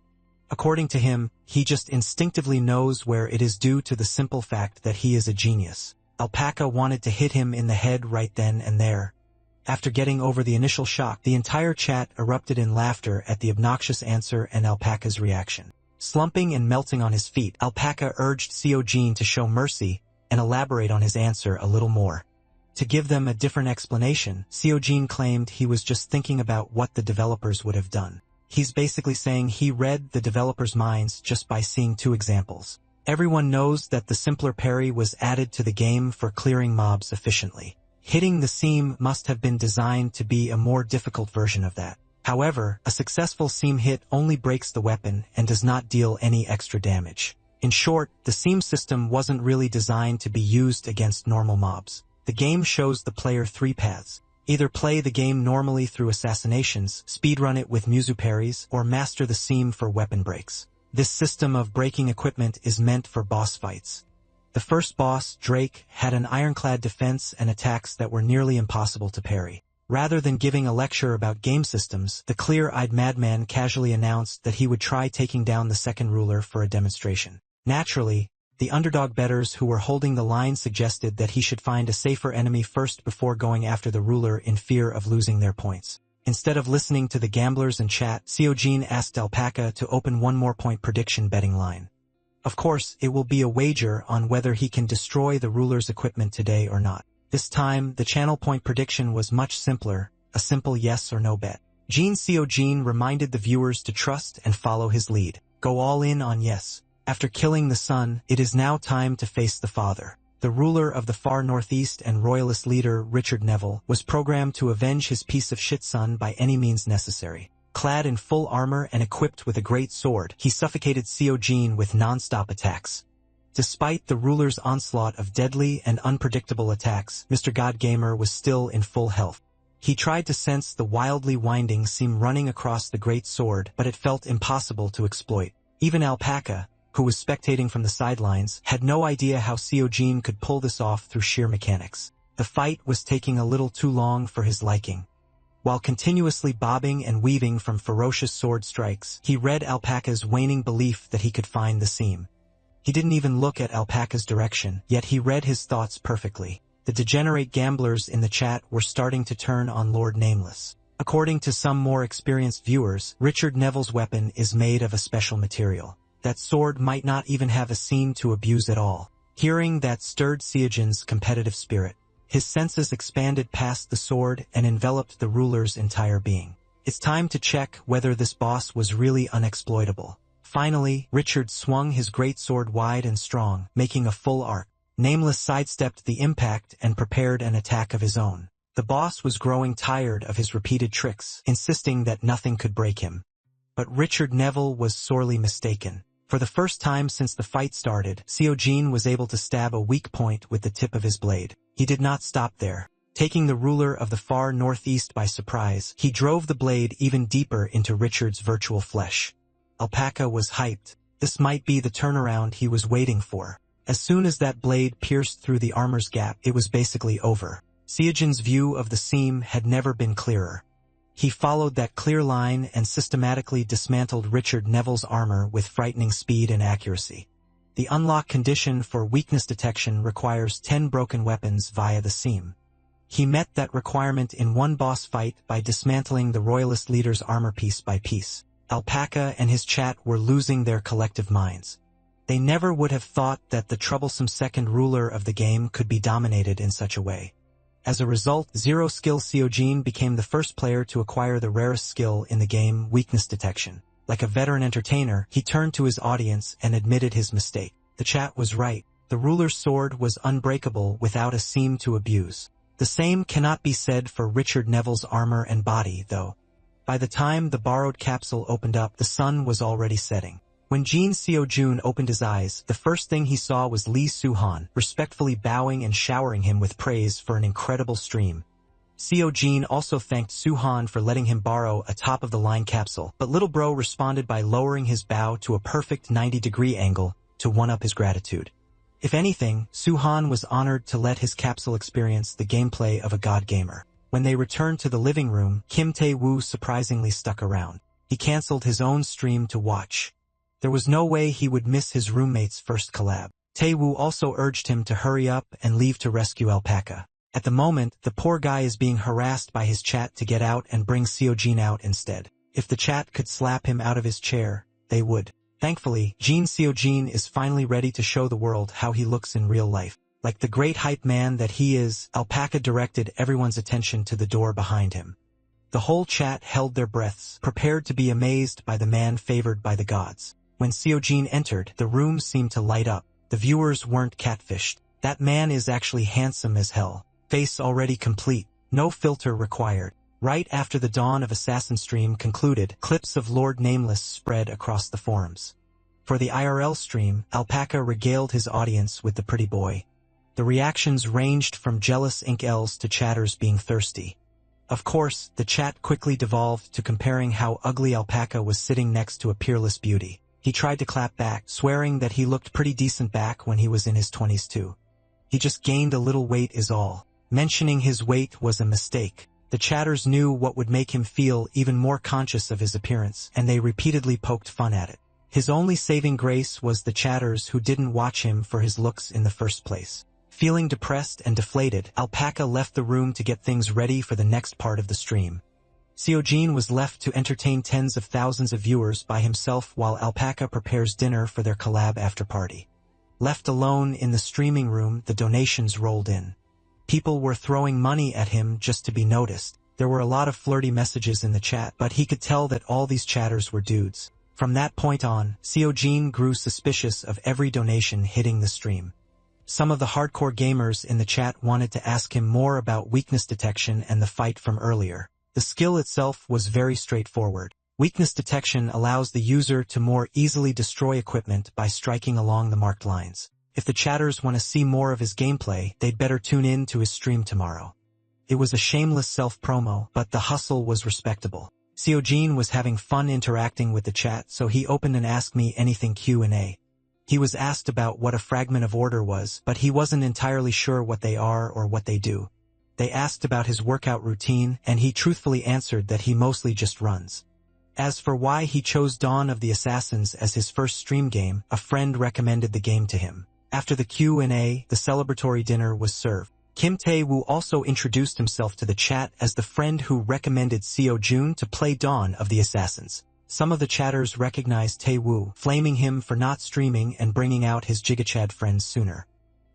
According to him, he just instinctively knows where it is due to the simple fact that he is a genius. Alpaca wanted to hit him in the head right then and there. After getting over the initial shock, the entire chat erupted in laughter at the obnoxious answer and Alpaca's reaction. Slumping and melting on his feet, Alpaca urged Seojin to show mercy, and elaborate on his answer a little more. To give them a different explanation, Seojin claimed he was just thinking about what the developers would have done. He's basically saying he read the developers' minds just by seeing 2 examples. Everyone knows that the simpler parry was added to the game for clearing mobs efficiently. Hitting the seam must have been designed to be a more difficult version of that. However, a successful seam hit only breaks the weapon and does not deal any extra damage. In short, the seam system wasn't really designed to be used against normal mobs. The game shows the player 3 paths. Either play the game normally through assassinations, speedrun it with Muzu parries, or master the seam for weapon breaks. This system of breaking equipment is meant for boss fights. The first boss, Drake, had an ironclad defense and attacks that were nearly impossible to parry. Rather than giving a lecture about game systems, the clear-eyed madman casually announced that he would try taking down the second ruler for a demonstration. Naturally, the underdog bettors who were holding the line suggested that he should find a safer enemy first before going after the ruler in fear of losing their points. Instead of listening to the gamblers in chat, Seojin asked Alpaca to open one more point prediction betting line. Of course, it will be a wager on whether he can destroy the ruler's equipment today or not. This time, the channel point prediction was much simpler, a simple yes or no bet. Seojin reminded the viewers to trust and follow his lead. Go all in on yes. After killing the son, it is now time to face the father. The ruler of the far northeast and royalist leader, Richard Neville, was programmed to avenge his piece of shit son by any means necessary. Clad in full armor and equipped with a great sword, he suffocated Seojin with non-stop attacks. Despite the ruler's onslaught of deadly and unpredictable attacks, Mr. God Gamer was still in full health. He tried to sense the wildly winding seam running across the great sword, but it felt impossible to exploit. Even Alpaca, who was spectating from the sidelines, had no idea how Seojin could pull this off through sheer mechanics. The fight was taking a little too long for his liking. While continuously bobbing and weaving from ferocious sword strikes, he read Alpaca's waning belief that he could find the seam. He didn't even look at Alpaca's direction, yet he read his thoughts perfectly. The degenerate gamblers in the chat were starting to turn on Lord Nameless. According to some more experienced viewers, Richard Neville's weapon is made of a special material. That sword might not even have a seam to abuse at all. Hearing that stirred Seojin's competitive spirit. His senses expanded past the sword and enveloped the ruler's entire being. It's time to check whether this boss was really unexploitable. Finally, Richard swung his great sword wide and strong, making a full arc. Nameless sidestepped the impact and prepared an attack of his own. The boss was growing tired of his repeated tricks, insisting that nothing could break him. But Richard Neville was sorely mistaken. For the first time since the fight started, Seojin was able to stab a weak point with the tip of his blade. He did not stop there. Taking the ruler of the far northeast by surprise, he drove the blade even deeper into Richard's virtual flesh. Alpaca was hyped. This might be the turnaround he was waiting for. As soon as that blade pierced through the armor's gap, it was basically over. Seojin's view of the seam had never been clearer. He followed that clear line and systematically dismantled Richard Neville's armor with frightening speed and accuracy. The unlock condition for weakness detection requires 10 broken weapons via the seam. He met that requirement in one boss fight by dismantling the royalist leader's armor piece by piece. Alpaca and his chat were losing their collective minds. They never would have thought that the troublesome second ruler of the game could be dominated in such a way. As a result, zero-skill Seojin became the first player to acquire the rarest skill in the game, weakness detection. Like a veteran entertainer, he turned to his audience and admitted his mistake. The chat was right. The ruler's sword was unbreakable without a seam to abuse. The same cannot be said for Richard Neville's armor and body, though. By the time the borrowed capsule opened up, the sun was already setting. When Jin Seojun opened his eyes, the first thing he saw was Lee Soo-han, respectfully bowing and showering him with praise for an incredible stream. Seojin also thanked Soo-han for letting him borrow a top-of-the-line capsule, but little bro responded by lowering his bow to a perfect 90-degree angle to one-up his gratitude. If anything, Soo-han was honored to let his capsule experience the gameplay of a god gamer. When they returned to the living room, Kim Tae-woo surprisingly stuck around. He canceled his own stream to watch. There was no way he would miss his roommate's first collab. Tae-woo also urged him to hurry up and leave to rescue Alpaca. At the moment, the poor guy is being harassed by his chat to get out and bring Seojin out instead. If the chat could slap him out of his chair, they would. Thankfully, Jin Seojin is finally ready to show the world how he looks in real life. Like the great hype man that he is, Alpaca directed everyone's attention to the door behind him. The whole chat held their breaths, prepared to be amazed by the man favored by the gods. When Seojin entered, the room seemed to light up. The viewers weren't catfished. That man is actually handsome as hell. Face already complete. No filter required. Right after the Dawn of Assassin stream concluded, clips of Lord Nameless spread across the forums. For the IRL stream, Alpaca regaled his audience with the pretty boy. The reactions ranged from jealous ink Ls to chatters being thirsty. Of course, the chat quickly devolved to comparing how ugly Alpaca was sitting next to a peerless beauty. He tried to clap back, swearing that he looked pretty decent back when he was in his 20s too. He just gained a little weight is all. Mentioning his weight was a mistake. The chatters knew what would make him feel even more conscious of his appearance, and they repeatedly poked fun at it. His only saving grace was the chatters who didn't watch him for his looks in the first place. Feeling depressed and deflated, Alpaca left the room to get things ready for the next part of the stream. Seojin was left to entertain tens of thousands of viewers by himself while Alpaca prepares dinner for their collab after-party. Left alone in the streaming room, the donations rolled in. People were throwing money at him just to be noticed. There were a lot of flirty messages in the chat, but he could tell that all these chatters were dudes. From that point on, Seojin grew suspicious of every donation hitting the stream. Some of the hardcore gamers in the chat wanted to ask him more about weakness detection and the fight from earlier. The skill itself was very straightforward. Weakness detection allows the user to more easily destroy equipment by striking along the marked lines. If the chatters want to see more of his gameplay, they'd better tune in to his stream tomorrow. It was a shameless self-promo, but the hustle was respectable. Seojin was having fun interacting with the chat, so he opened an Ask Me Anything Q&A. He was asked about what a fragment of order was, but he wasn't entirely sure what they are or what they do. They asked about his workout routine, and he truthfully answered that he mostly just runs. As for why he chose Dawn of the Assassins as his first stream game, a friend recommended the game to him. After the Q&A, the celebratory dinner was served. Kim Tae-woo also introduced himself to the chat as the friend who recommended Seo-jun to play Dawn of the Assassins. Some of the chatters recognized Tae-woo, flaming him for not streaming and bringing out his GigaChad friends sooner.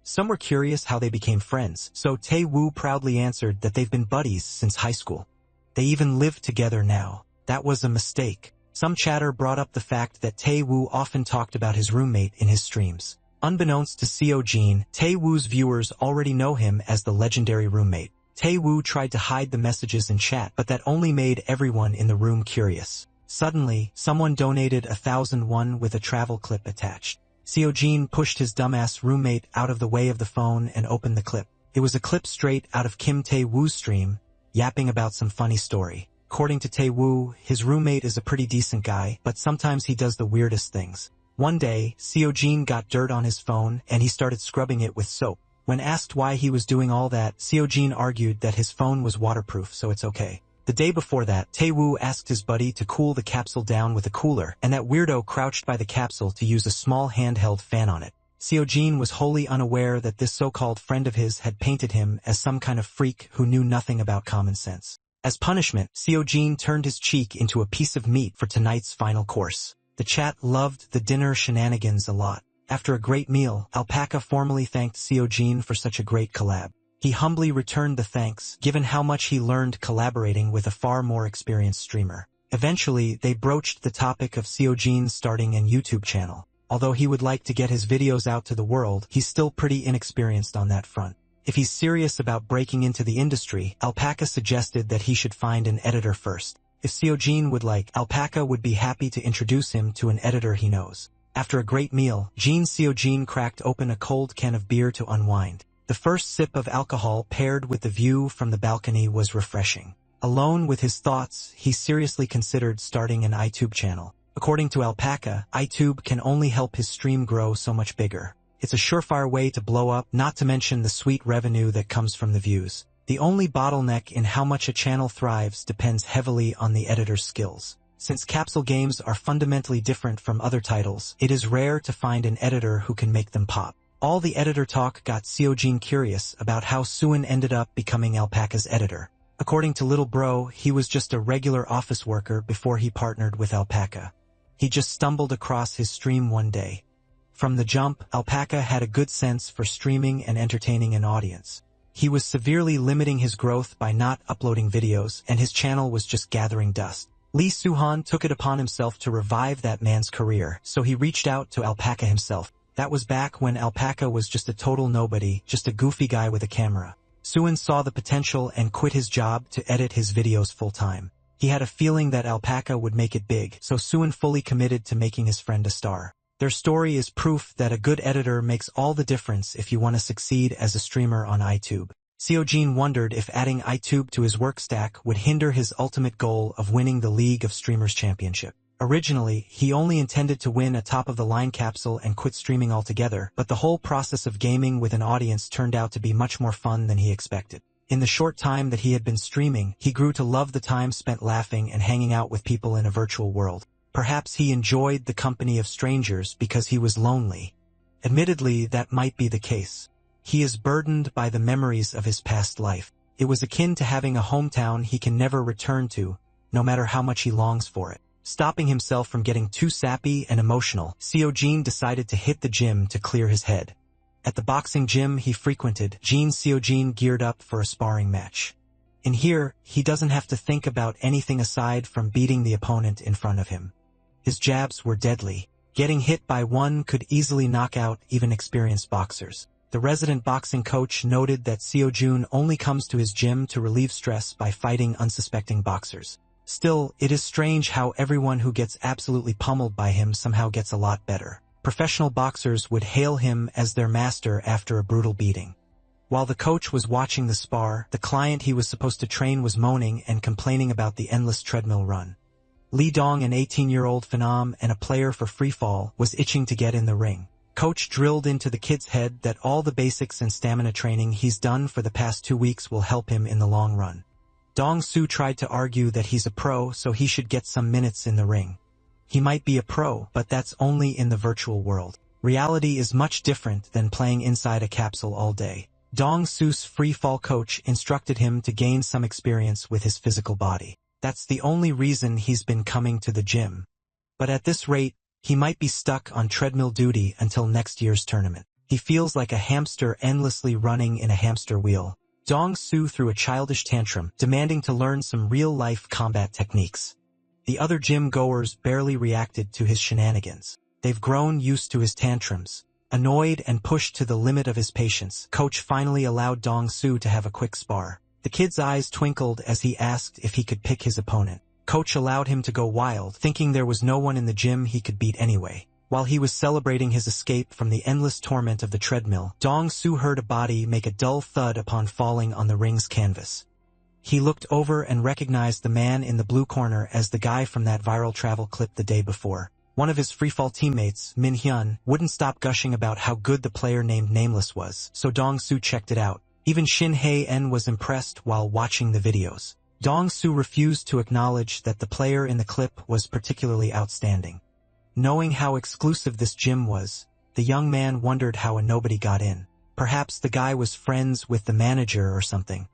Some were curious how they became friends, so Tae-woo proudly answered that they've been buddies since high school. They even live together now. That was a mistake. Some chatter brought up the fact that Tae-woo often talked about his roommate in his streams. Unbeknownst to Seojin, Tae-woo's viewers already know him as the legendary roommate. Tae-woo tried to hide the messages in chat, but that only made everyone in the room curious. Suddenly, someone donated 1,000 won with a travel clip attached. Seojin pushed his dumbass roommate out of the way of the phone and opened the clip. It was a clip straight out of Kim Tae-woo's stream, yapping about some funny story. According to Tae-woo, his roommate is a pretty decent guy, but sometimes he does the weirdest things. One day, Seojin got dirt on his phone, and he started scrubbing it with soap. When asked why he was doing all that, Seojin argued that his phone was waterproof, so it's okay. The day before that, Tae-woo asked his buddy to cool the capsule down with a cooler, and that weirdo crouched by the capsule to use a small handheld fan on it. Seojin was wholly unaware that this so-called friend of his had painted him as some kind of freak who knew nothing about common sense. As punishment, Seojin turned his cheek into a piece of meat for tonight's final course. The chat loved the dinner shenanigans a lot. After a great meal, Alpaca formally thanked Seojin for such a great collab. He humbly returned the thanks, given how much he learned collaborating with a far more experienced streamer. Eventually, they broached the topic of Seojin starting an YouTube channel. Although he would like to get his videos out to the world, he's still pretty inexperienced on that front. If he's serious about breaking into the industry, Alpaca suggested that he should find an editor first. If Seojin would like, Alpaca would be happy to introduce him to an editor he knows. After a great meal, Seojin cracked open a cold can of beer to unwind. The first sip of alcohol paired with the view from the balcony was refreshing. Alone with his thoughts, he seriously considered starting an iTube channel. According to Alpaca, iTube can only help his stream grow so much bigger. It's a surefire way to blow up, not to mention the sweet revenue that comes from the views. The only bottleneck in how much a channel thrives depends heavily on the editor's skills. Since capsule games are fundamentally different from other titles, it is rare to find an editor who can make them pop. All the editor talk got Seojin curious about how Suin ended up becoming Alpaca's editor. According to Little Bro, he was just a regular office worker before he partnered with Alpaca. He just stumbled across his stream one day. From the jump, Alpaca had a good sense for streaming and entertaining an audience. He was severely limiting his growth by not uploading videos, and his channel was just gathering dust. Lee Suhan took it upon himself to revive that man's career, so he reached out to Alpaca himself. That was back when Alpaca was just a total nobody, just a goofy guy with a camera. Suhan saw the potential and quit his job to edit his videos full-time. He had a feeling that Alpaca would make it big, so Suhan fully committed to making his friend a star. Their story is proof that a good editor makes all the difference if you want to succeed as a streamer on YouTube. Seojin wondered if adding iTube to his work stack would hinder his ultimate goal of winning the League of Streamers Championship. Originally, he only intended to win a top-of-the-line capsule and quit streaming altogether, but the whole process of gaming with an audience turned out to be much more fun than he expected. In the short time that he had been streaming, he grew to love the time spent laughing and hanging out with people in a virtual world. Perhaps he enjoyed the company of strangers because he was lonely. Admittedly, that might be the case. He is burdened by the memories of his past life. It was akin to having a hometown he can never return to, no matter how much he longs for it. Stopping himself from getting too sappy and emotional, Seojin decided to hit the gym to clear his head. At the boxing gym he frequented, Seojin geared up for a sparring match. In here, he doesn't have to think about anything aside from beating the opponent in front of him. His jabs were deadly. Getting hit by one could easily knock out even experienced boxers. The resident boxing coach noted that Seojin only comes to his gym to relieve stress by fighting unsuspecting boxers. Still, it is strange how everyone who gets absolutely pummeled by him somehow gets a lot better. Professional boxers would hail him as their master after a brutal beating. While the coach was watching the spar, the client he was supposed to train was moaning and complaining about the endless treadmill run. Lee Dong, an 18-year-old phenom and a player for freefall, was itching to get in the ring. Coach drilled into the kid's head that all the basics and stamina training he's done for the past 2 weeks will help him in the long run. Dong-soo tried to argue that he's a pro, so he should get some minutes in the ring. He might be a pro, but that's only in the virtual world. Reality is much different than playing inside a capsule all day. Dong-soo's free-fall coach instructed him to gain some experience with his physical body. That's the only reason he's been coming to the gym. But at this rate, he might be stuck on treadmill duty until next year's tournament. He feels like a hamster endlessly running in a hamster wheel. Dong-soo threw a childish tantrum, demanding to learn some real-life combat techniques. The other gym-goers barely reacted to his shenanigans. They've grown used to his tantrums. Annoyed and pushed to the limit of his patience, coach finally allowed Dong-soo to have a quick spar. The kid's eyes twinkled as he asked if he could pick his opponent. Coach allowed him to go wild, thinking there was no one in the gym he could beat anyway. While he was celebrating his escape from the endless torment of the treadmill, Dong-soo heard a body make a dull thud upon falling on the ring's canvas. He looked over and recognized the man in the blue corner as the guy from that viral travel clip the day before. One of his freefall teammates, Min Hyun, wouldn't stop gushing about how good the player named Nameless was, so Dong-soo checked it out. Even Shin Hae-en was impressed while watching the videos. Dong-soo refused to acknowledge that the player in the clip was particularly outstanding. Knowing how exclusive this gym was, the young man wondered how a nobody got in. Perhaps the guy was friends with the manager or something.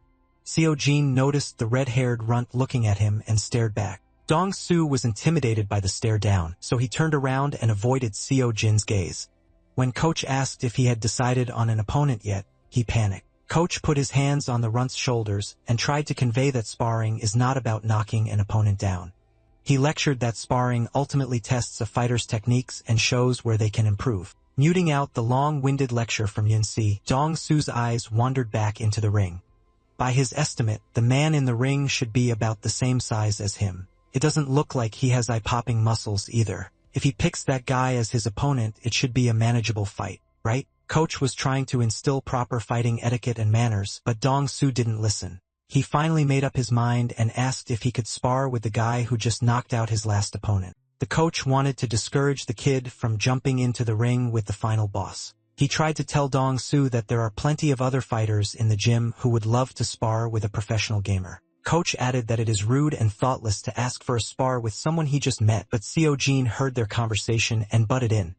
Seojin noticed the red-haired runt looking at him and stared back. Dong-soo was intimidated by the stare down, so he turned around and avoided Seojin's gaze. When coach asked if he had decided on an opponent yet, he panicked. Coach put his hands on the runt's shoulders and tried to convey that sparring is not about knocking an opponent down. He lectured that sparring ultimately tests a fighter's techniques and shows where they can improve. Muting out the long-winded lecture from Yun-si, Dong-soo's eyes wandered back into the ring. By his estimate, the man in the ring should be about the same size as him. It doesn't look like he has eye-popping muscles either. If he picks that guy as his opponent, it should be a manageable fight, right? Coach was trying to instill proper fighting etiquette and manners, but Dong-soo didn't listen. He finally made up his mind and asked if he could spar with the guy who just knocked out his last opponent. The coach wanted to discourage the kid from jumping into the ring with the final boss. He tried to tell Dong-soo that there are plenty of other fighters in the gym who would love to spar with a professional gamer. Coach added that it is rude and thoughtless to ask for a spar with someone he just met, but Seojin heard their conversation and butted in.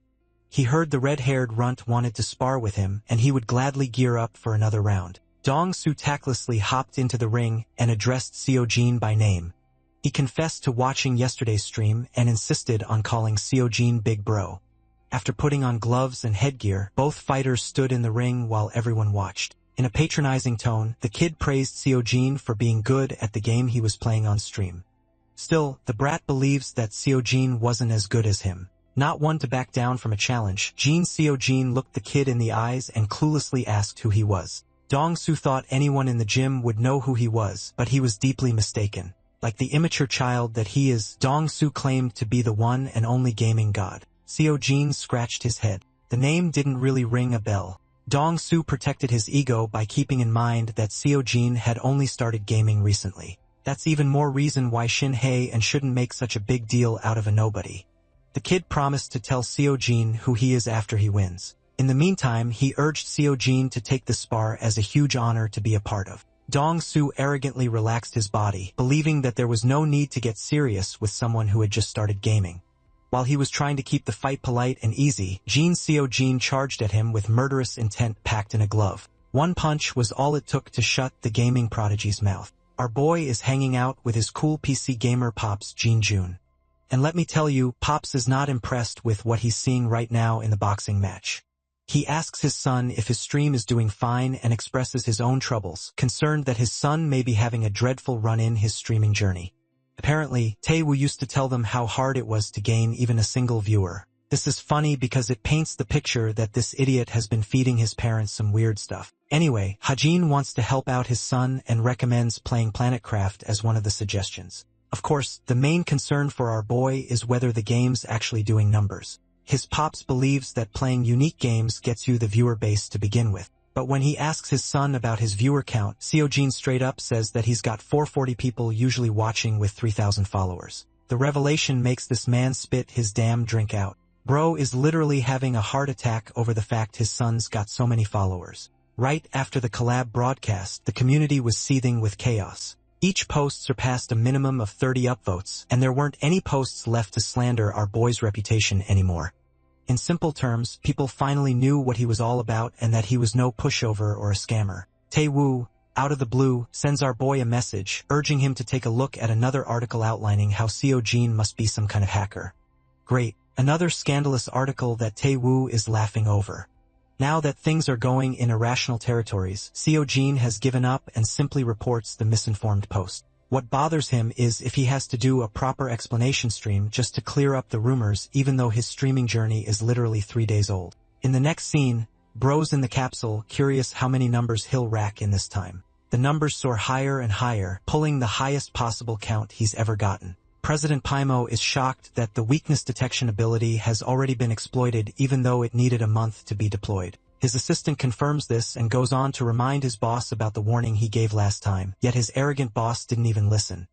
He heard the red-haired runt wanted to spar with him, and he would gladly gear up for another round. Dong-soo tactlessly hopped into the ring and addressed Seojin by name. He confessed to watching yesterday's stream and insisted on calling Seojin Big Bro. After putting on gloves and headgear, both fighters stood in the ring while everyone watched. In a patronizing tone, the kid praised Seojin for being good at the game he was playing on stream. Still, the brat believes that Seojin wasn't as good as him. Not one to back down from a challenge, Seojin looked the kid in the eyes and cluelessly asked who he was. Dong-soo thought anyone in the gym would know who he was, but he was deeply mistaken. Like the immature child that he is, Dong-soo claimed to be the one and only gaming god. Seojin scratched his head. The name didn't really ring a bell. Dong-soo protected his ego by keeping in mind that Seojin had only started gaming recently. That's even more reason why Shin-hae and shouldn't make such a big deal out of a nobody. The kid promised to tell Seojin who he is after he wins. In the meantime, he urged Seojin to take the spar as a huge honor to be a part of. Dong-soo arrogantly relaxed his body, believing that there was no need to get serious with someone who had just started gaming. While he was trying to keep the fight polite and easy, Seojin charged at him with murderous intent packed in a glove. One punch was all it took to shut the gaming prodigy's mouth. Our boy is hanging out with his cool PC gamer Pops Jin. And let me tell you, Pops is not impressed with what he's seeing right now in the boxing match. He asks his son if his stream is doing fine and expresses his own troubles, concerned that his son may be having a dreadful run in his streaming journey. Apparently, Tae-woo used to tell them how hard it was to gain even a single viewer. This is funny because it paints the picture that this idiot has been feeding his parents some weird stuff. Anyway, Hajin wants to help out his son and recommends playing PlanetCraft as one of the suggestions. Of course, the main concern for our boy is whether the game's actually doing numbers. His pops believes that playing unique games gets you the viewer base to begin with. But when he asks his son about his viewer count, Seojin straight up says that he's got 440 people usually watching with 3,000 followers. The revelation makes this man spit his damn drink out. Bro is literally having a heart attack over the fact his son's got so many followers. Right after the collab broadcast, the community was seething with chaos. Each post surpassed a minimum of 30 upvotes, and there weren't any posts left to slander our boy's reputation anymore. In simple terms, people finally knew what he was all about and that he was no pushover or a scammer. Tae-woo, out of the blue, sends our boy a message, urging him to take a look at another article outlining how Seojin must be some kind of hacker. Great, another scandalous article that Tae-woo is laughing over. Now that things are going in irrational territories, Seojin has given up and simply reports the misinformed post. What bothers him is if he has to do a proper explanation stream just to clear up the rumors even though his streaming journey is literally 3 days old. In the next scene, bro's in the capsule, curious how many numbers he'll rack in this time. The numbers soar higher and higher, pulling the highest possible count he's ever gotten. President Paimon is shocked that the weakness detection ability has already been exploited even though it needed a month to be deployed. His assistant confirms this and goes on to remind his boss about the warning he gave last time, yet his arrogant boss didn't even listen.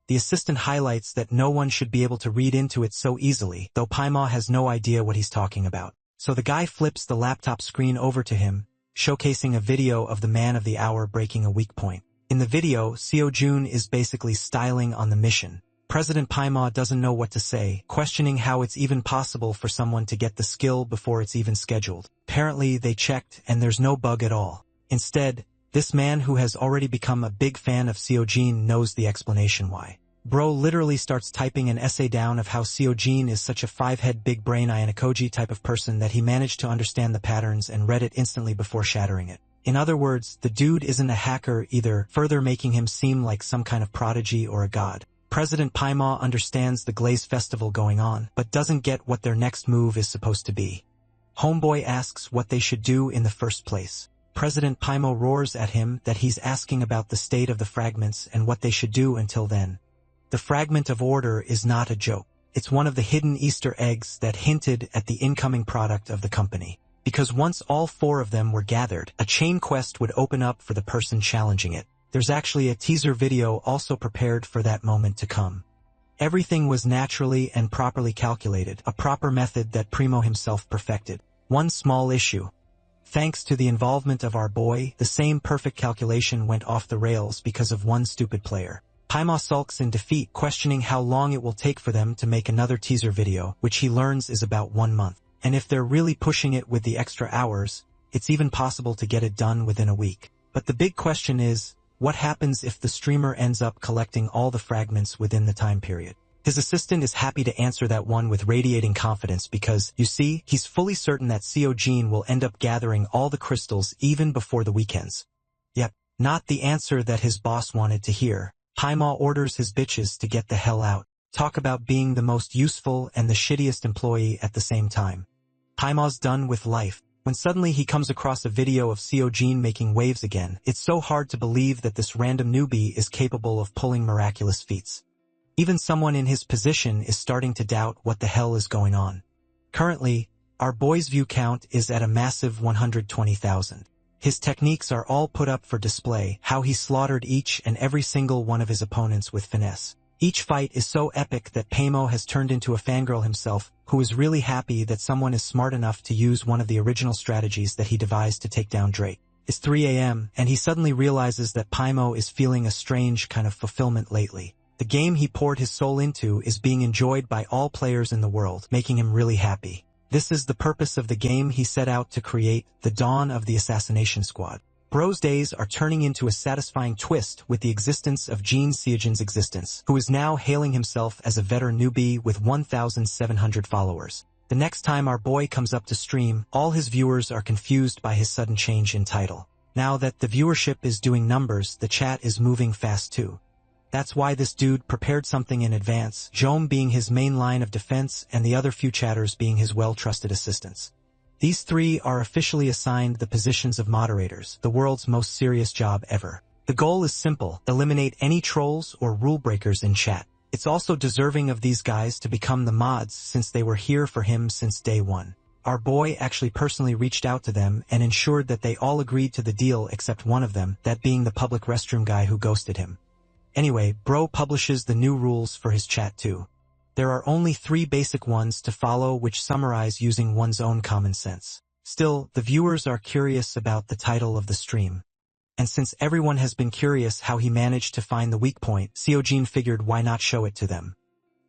The assistant highlights that no one should be able to read into it so easily, though Paimon has no idea what he's talking about. So the guy flips the laptop screen over to him, showcasing a video of the man of the hour breaking a weak point. In the video, Seojin is basically styling on the mission. President Paimon doesn't know what to say, questioning how it's even possible for someone to get the skill before it's even scheduled. Apparently they checked and there's no bug at all. Instead, this man who has already become a big fan of Seojin knows the explanation why. Bro literally starts typing an essay down of how Seojin is such a five-head big brain Ayanokoji type of person that he managed to understand the patterns and read it instantly before shattering it. In other words, the dude isn't a hacker either, further making him seem like some kind of prodigy or a god. President Paimon understands the Glaze Festival going on, but doesn't get what their next move is supposed to be. Homeboy asks what they should do in the first place. President Paimon roars at him that he's asking about the state of the fragments and what they should do until then. The fragment of order is not a joke. It's one of the hidden Easter eggs that hinted at the incoming product of the company. Because once all 4 of them were gathered, a chain quest would open up for the person challenging it. There's actually a teaser video also prepared for that moment to come. Everything was naturally and properly calculated, a proper method that Primo himself perfected. One small issue. Thanks to the involvement of our boy, the same perfect calculation went off the rails because of one stupid player. Paimon sulks in defeat, questioning how long it will take for them to make another teaser video, which he learns is about 1 month. And if they're really pushing it with the extra hours, it's even possible to get it done within a week. But the big question is, what happens if the streamer ends up collecting all the fragments within the time period? His assistant is happy to answer that one with radiating confidence because, you see, he's fully certain that Seojin will end up gathering all the crystals even before the weekends. Yep, not the answer that his boss wanted to hear. Paimon orders his bitches to get the hell out. Talk about being the most useful and the shittiest employee at the same time. Paimon's done with life. When suddenly he comes across a video of Seojin making waves again, it's so hard to believe that this random newbie is capable of pulling miraculous feats. Even someone in his position is starting to doubt what the hell is going on. Currently, our boy's view count is at a massive 120,000. His techniques are all put up for display, how he slaughtered each and every single one of his opponents with finesse. Each fight is so epic that Paimon has turned into a fangirl himself, who is really happy that someone is smart enough to use one of the original strategies that he devised to take down Drake. It's 3 a.m., and he suddenly realizes that Paimon is feeling a strange kind of fulfillment lately. The game he poured his soul into is being enjoyed by all players in the world, making him really happy. This is the purpose of the game he set out to create, the dawn of the assassination squad. Bro's days are turning into a satisfying twist with the existence of Jin Seojin's existence, who is now hailing himself as a veteran newbie with 1,700 followers. The next time our boy comes up to stream, all his viewers are confused by his sudden change in title. Now that the viewership is doing numbers, the chat is moving fast too. That's why this dude prepared something in advance, Jom being his main line of defense and the other few chatters being his well-trusted assistants. These three are officially assigned the positions of moderators, the world's most serious job ever. The goal is simple: eliminate any trolls or rule breakers in chat. It's also deserving of these guys to become the mods since they were here for him since day one. Our boy actually personally reached out to them and ensured that they all agreed to the deal except one of them, that being the public restroom guy who ghosted him. Anyway, Bro publishes the new rules for his chat too. There are only 3 basic ones to follow which summarize using one's own common sense. Still, the viewers are curious about the title of the stream. And since everyone has been curious how he managed to find the weak point, Seojin figured why not show it to them.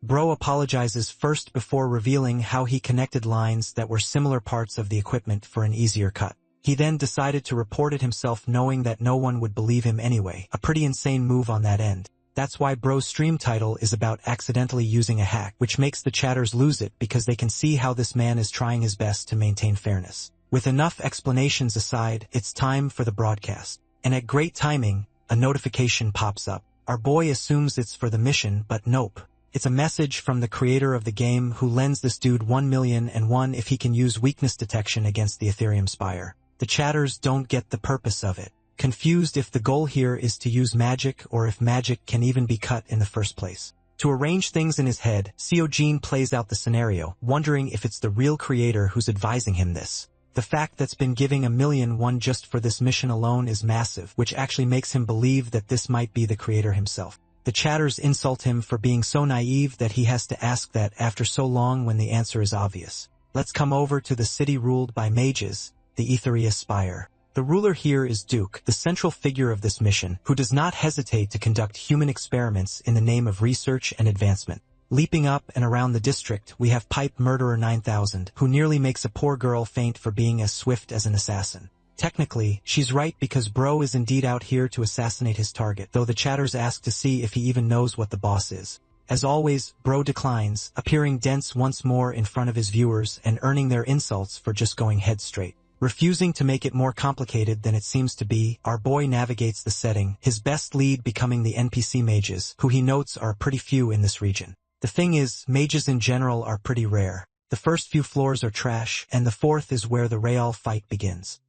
Bro apologizes first before revealing how he connected lines that were similar parts of the equipment for an easier cut. He then decided to report it himself knowing that no one would believe him anyway, a pretty insane move on that end. That's why Bro's stream title is about accidentally using a hack, which makes the chatters lose it because they can see how this man is trying his best to maintain fairness. With enough explanations aside, it's time for the broadcast. And at great timing, a notification pops up. Our boy assumes it's for the mission, but nope. It's a message from the creator of the game who lends this dude 1,000,001 if he can use weakness detection against the Ethereum Spire. The chatters don't get the purpose of it, confused if the goal here is to use magic or if magic can even be cut in the first place. To arrange things in his head, Seojin plays out the scenario, wondering if it's the real creator who's advising him this. The fact that's been giving 1,000,001 just for this mission alone is massive, which actually makes him believe that this might be the creator himself. The chatters insult him for being so naive that he has to ask that after so long when the answer is obvious. Let's come over to the city ruled by mages, the Ethereum Spire. The ruler here is Duke, the central figure of this mission, who does not hesitate to conduct human experiments in the name of research and advancement. Leaping up and around the district, we have Pipe Murderer 9000, who nearly makes a poor girl faint for being as swift as an assassin. Technically, she's right because Bro is indeed out here to assassinate his target, though the chatters ask to see if he even knows what the boss is. As always, Bro declines, appearing dense once more in front of his viewers and earning their insults for just going head straight. Refusing to make it more complicated than it seems to be, our boy navigates the setting, his best lead becoming the NPC mages, who he notes are pretty few in this region. The thing is, mages in general are pretty rare. The first few floors are trash, and the 4th is where the real fight begins.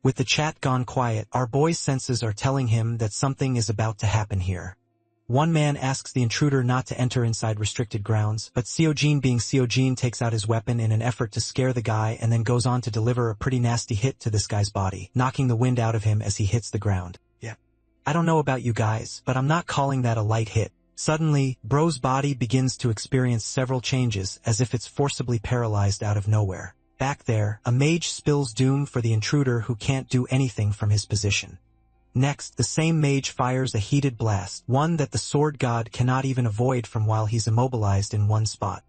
With the chat gone quiet, our boy's senses are telling him that something is about to happen here. One man asks the intruder not to enter inside restricted grounds, but Seojin being Seojin takes out his weapon in an effort to scare the guy and then goes on to deliver a pretty nasty hit to this guy's body, knocking the wind out of him as he hits the ground. Yeah. I don't know about you guys, but I'm not calling that a light hit. Suddenly, Bro's body begins to experience several changes as if it's forcibly paralyzed out of nowhere. Back there, a mage spills doom for the intruder who can't do anything from his position. Next, the same mage fires a heated blast, one that the sword god cannot even avoid from while he's immobilized in one spot.